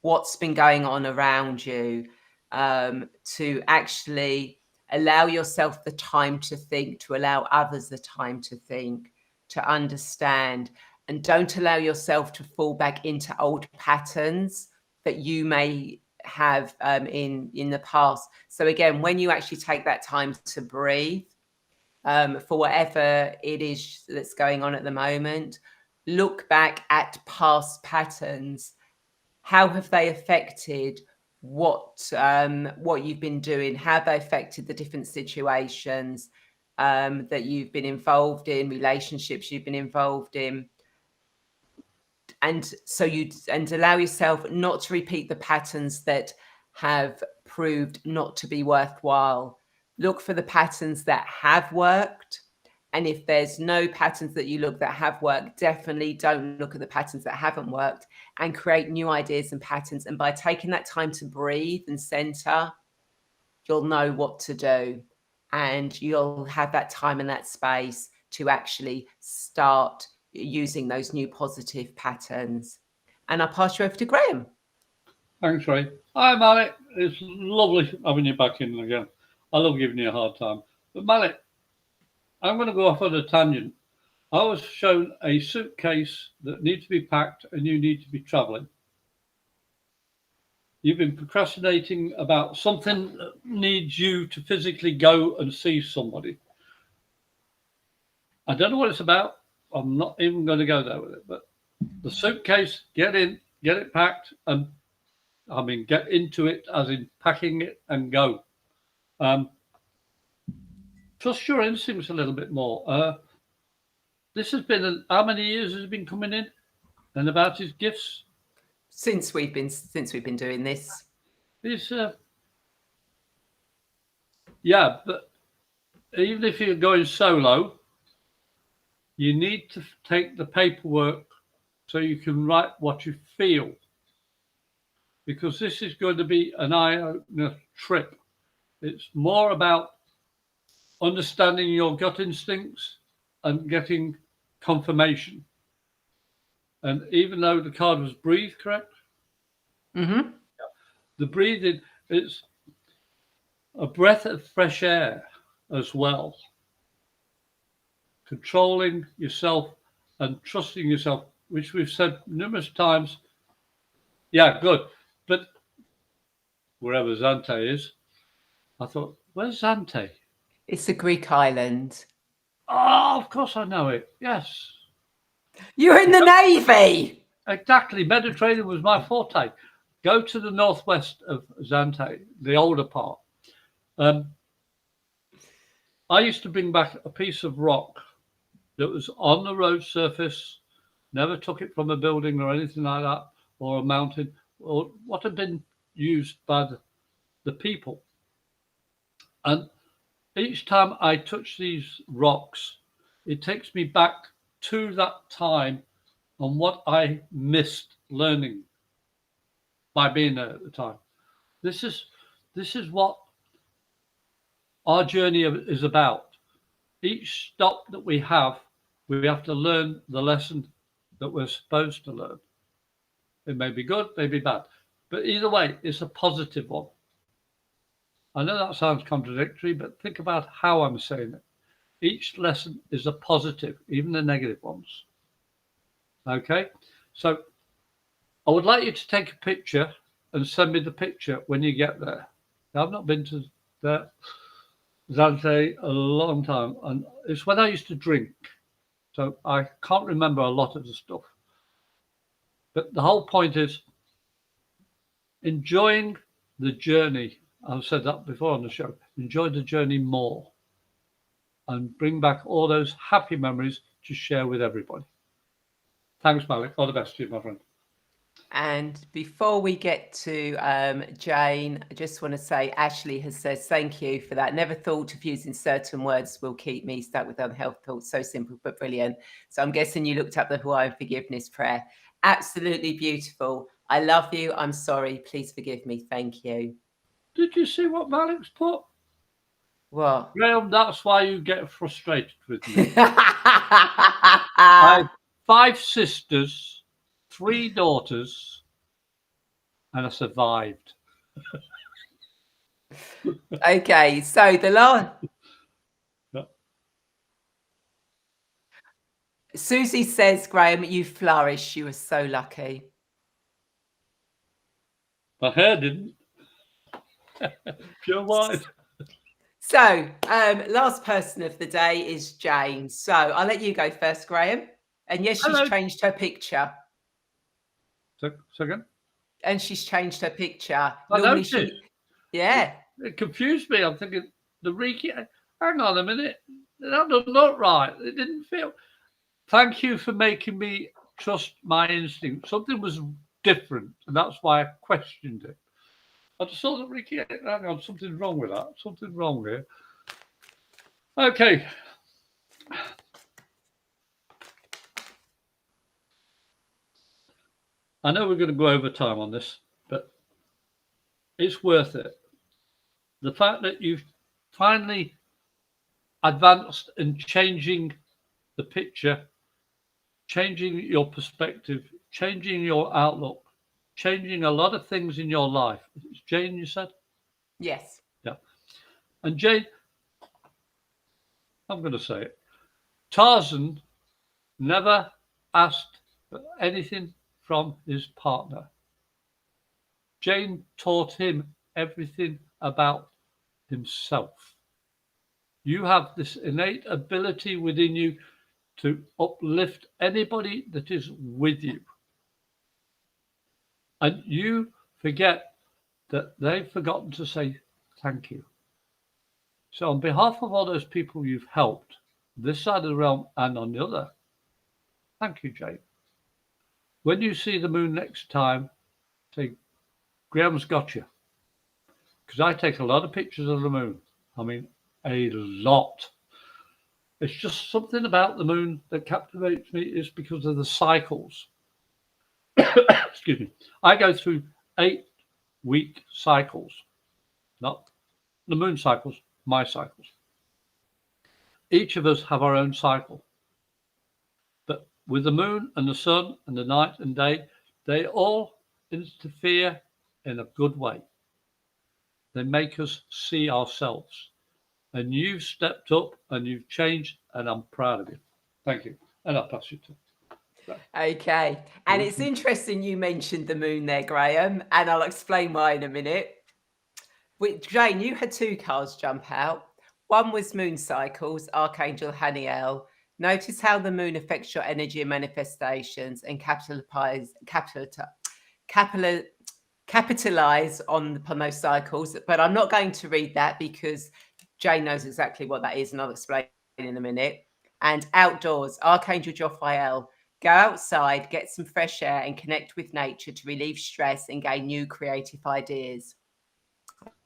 what's been going on around you, to actually allow yourself the time to think, to allow others the time to think, to understand, and don't allow yourself to fall back into old patterns that you may have in the past. So again, when you actually take that time to breathe, for whatever it is that's going on at the moment, look back at past patterns. How have they affected what you've been doing? How have they affected the different situations that you've been involved in, relationships you've been involved in? And so and allow yourself not to repeat the patterns that have proved not to be worthwhile. Look for the patterns that have worked. And if there's no patterns that you look that have worked, definitely don't look at the patterns that haven't worked and create new ideas and patterns. And by taking that time to breathe and center, you'll know what to do. And you'll have that time and that space to actually start using those new positive patterns. And I'll pass you over to Graham. Thanks, Ray. Hi, Malik. It's lovely having you back in again. I love giving you a hard time. But Malik, I'm going to go off on a tangent. I was shown a suitcase that needs to be packed and you need to be traveling. You've been procrastinating about something that needs you to physically go and see somebody. I don't know what it's about. I'm not even going to go there with it. But the suitcase, get in, get it packed, and get into it, as in packing it and go. Trust your instincts a little bit more. This has been how many years has it been coming in, and about his gifts since we've been doing this. It's yeah, but even if you're going solo, you need to take the paperwork so you can write what you feel, because this is going to be an eye-opener trip. It's more about understanding your gut instincts and getting confirmation. And even though the card was breathe, correct? Mm-hmm. The breathing, it's a breath of fresh air as well. Controlling yourself and trusting yourself, which we've said numerous times. Yeah, good. But wherever Zante is, I thought, where's Zante? It's a Greek island. Oh, of course I know it. Yes. You're in the Navy. Exactly. Mediterranean was my forte. Go to the northwest of Zante, the older part. I used to bring back a piece of rock that was on the road surface, never took it from a building or anything like that, or a mountain, or what had been used by the people. And each time I touch these rocks, it takes me back to that time and what I missed learning by being there at the time. This is what our journey is about. Each stop that we have to learn the lesson that we're supposed to learn. It may be good, may be bad, but either way, it's a positive one. I know that sounds contradictory, but think about how I'm saying it. Each lesson is a positive, even the negative ones. Okay, so I would like you to take a picture and send me the picture when you get there. I've not been to there, Zante, a long time, and it's when I used to drink, so I can't remember a lot of the stuff. But the whole point is enjoying the journey. I've said that before on the show. Enjoy the journey more and bring back all those happy memories to share with everybody. Thanks, Malik. All the best to you, my friend. And before we get to Jane, I just want to say Ashley has said thank you for that. Never thought of using certain words will keep me stuck with unhealthy thoughts. So simple but brilliant. So I'm guessing you looked up the Hawaiian forgiveness prayer. Absolutely beautiful. I love you. I'm sorry. Please forgive me. Thank you. Did you see what Malik's put? What? Graham, that's why you get frustrated with me. I have 5 sisters, 3 daughters, and I survived. Okay, so the last... Susie says, Graham, you flourished. You were so lucky. My hair didn't. Pure white. So, last person of the day is Jane. So I'll let you go first, Graham. And yes, she's changed her picture. Second. And she's changed her picture. I noticed. Yeah. It confused me. I'm thinking, the Reiki, hang on a minute. That doesn't look right. It didn't feel. Thank you for making me trust my instinct. Something was different, and that's why I questioned it. I just saw that Reiki, hang on, something's wrong with that. Something's wrong here. Okay. I know we're going to go over time on this, but it's worth it. The fact that you've finally advanced in changing the picture, changing your perspective, changing your outlook, changing a lot of things in your life. It's Jane, you said? Yes. Yeah. And Jane, I'm going to say it. Tarzan never asked for anything from his partner. Jane taught him everything about himself. You have this innate ability within you to uplift anybody that is with you. And you forget that they've forgotten to say thank you. So on behalf of all those people you've helped, this side of the realm and on the other, thank you, Jane. When you see the moon next time, say, Graham's got you. Because I take a lot of pictures of the moon. I mean, a lot. It's just something about the moon that captivates me is because of the cycles. Excuse me. I go through 8-week cycles, not the moon cycles, my cycles. Each of us have our own cycle. But with the moon and the sun and the night and day, they all interfere in a good way. They make us see ourselves. And you've stepped up and you've changed, and I'm proud of you. Thank you. And I'll pass you to. Okay. And it's interesting you mentioned the moon there, Graham, and I'll explain why in a minute. With Jane, you had 2 cards jump out. One was moon cycles, Archangel Haniel. Notice how the moon affects your energy and manifestations and capitalize on those cycles. But I'm not going to read that because Jane knows exactly what that is, and I'll explain in a minute. And outdoors, Archangel Jophiel. Go outside, get some fresh air, and connect with nature to relieve stress and gain new creative ideas.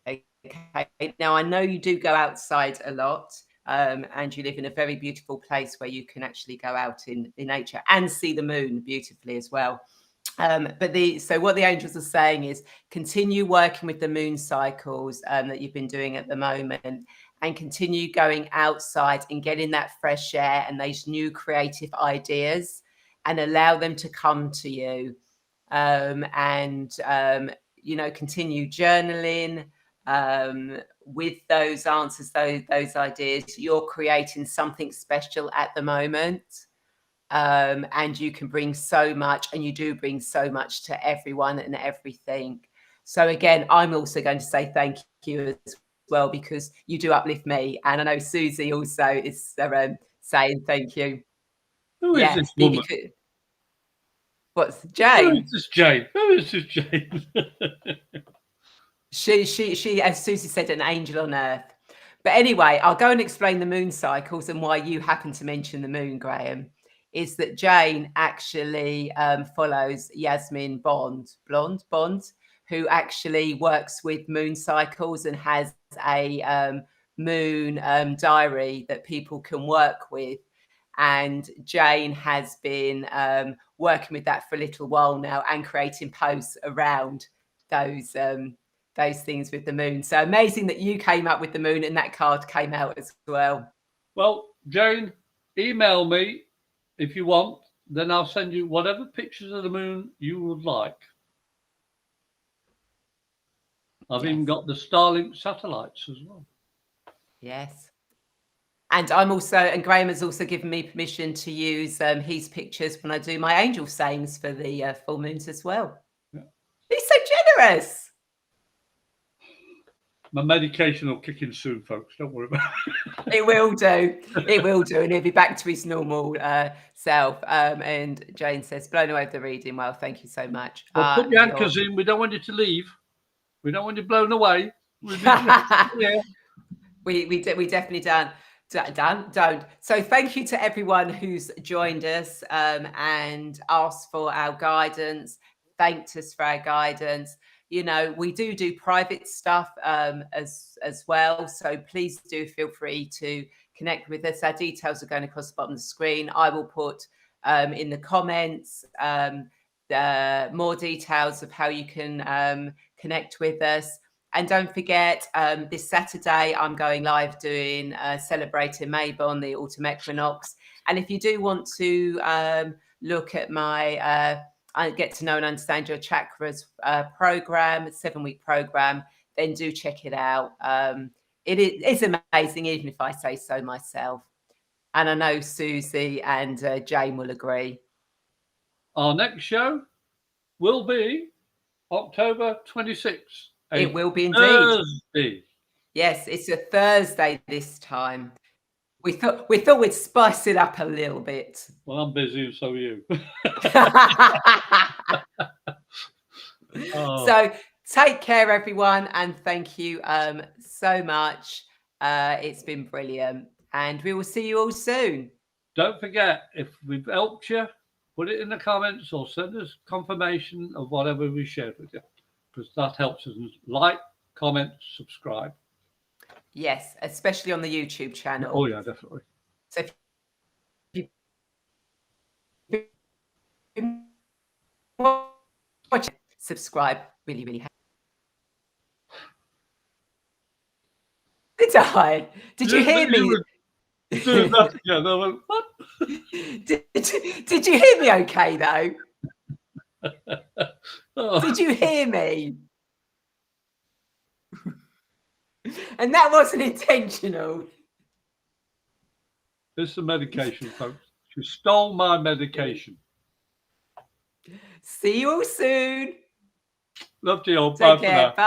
Okay. Okay. Now, I know you do go outside a lot, and you live in a very beautiful place where you can actually go out in nature and see the moon beautifully as well. So what the angels are saying is continue working with the moon cycles that you've been doing at the moment, and continue going outside and getting that fresh air and those new creative ideas, and allow them to come to you. Continue journaling with those answers, those ideas. You're creating something special at the moment. And you can bring so much, and you do bring so much to everyone and everything. So again, I'm also going to say thank you as well, because you do uplift me, and I know Susie also is saying thank you. Who is this woman? What's Jane? Who is this Jane? Who is this Jane? She, as Susie said, an angel on earth. But anyway, I'll go and explain the moon cycles and why you happen to mention the moon, Graham. Is that Jane actually follows Yasmin Bond, who actually works with moon cycles and has a moon diary that people can work with. And Jane has been working with that for a little while now and creating posts around those things with the moon. So amazing that you came up with the moon and that card came out as well. Well, Jane, email me if you want, then I'll send you whatever pictures of the moon you would like. I've even got the Starlink satellites as well. Yes. And Graham has also given me permission to use his pictures when I do my angel sayings for the full moons as well. Yeah. He's so generous. My medication will kick in soon, folks. Don't worry about it. It will do. It will do. And he'll be back to his normal self. And Jane says, blown away with the reading. Well, thank you so much. Well, put the anchors in. We don't want you to leave. We don't want you blown away. We definitely don't. So thank you to everyone who's joined us and asked for our guidance, thanked us for our guidance. You know, we do private stuff as well. So please do feel free to connect with us. Our details are going across the bottom of the screen. I will put in the comments more details of how you can connect with us. And don't forget, this Saturday, I'm going live doing Celebrating Mabon, the autumn equinox. And if you do want to look at my I Get to Know and Understand Your Chakras program, a 7-week program, then do check it out. It's amazing, even if I say so myself. And I know Susie and Jane will agree. Our next show will be October 26th. It will be indeed. Thursday. Yes, it's a Thursday this time. We thought we'd spice it up a little bit. Well, I'm busy, and so are you. So take care, everyone, and thank you so much. It's been brilliant, and we will see you all soon. Don't forget, if we've helped you, put it in the comments or send us confirmation of whatever we shared with you, because that helps us. Like, comment, subscribe. Yes, especially on the YouTube channel. Oh yeah, definitely. So if you watch it, subscribe. Really, really helps. Did I? Did you hear me? Yeah, no, went, what? Did you hear me okay though? Oh. Did you hear me? And that wasn't intentional. It's the medication, folks. She stole my medication. See you all soon. Love to you all. Take care. Bye.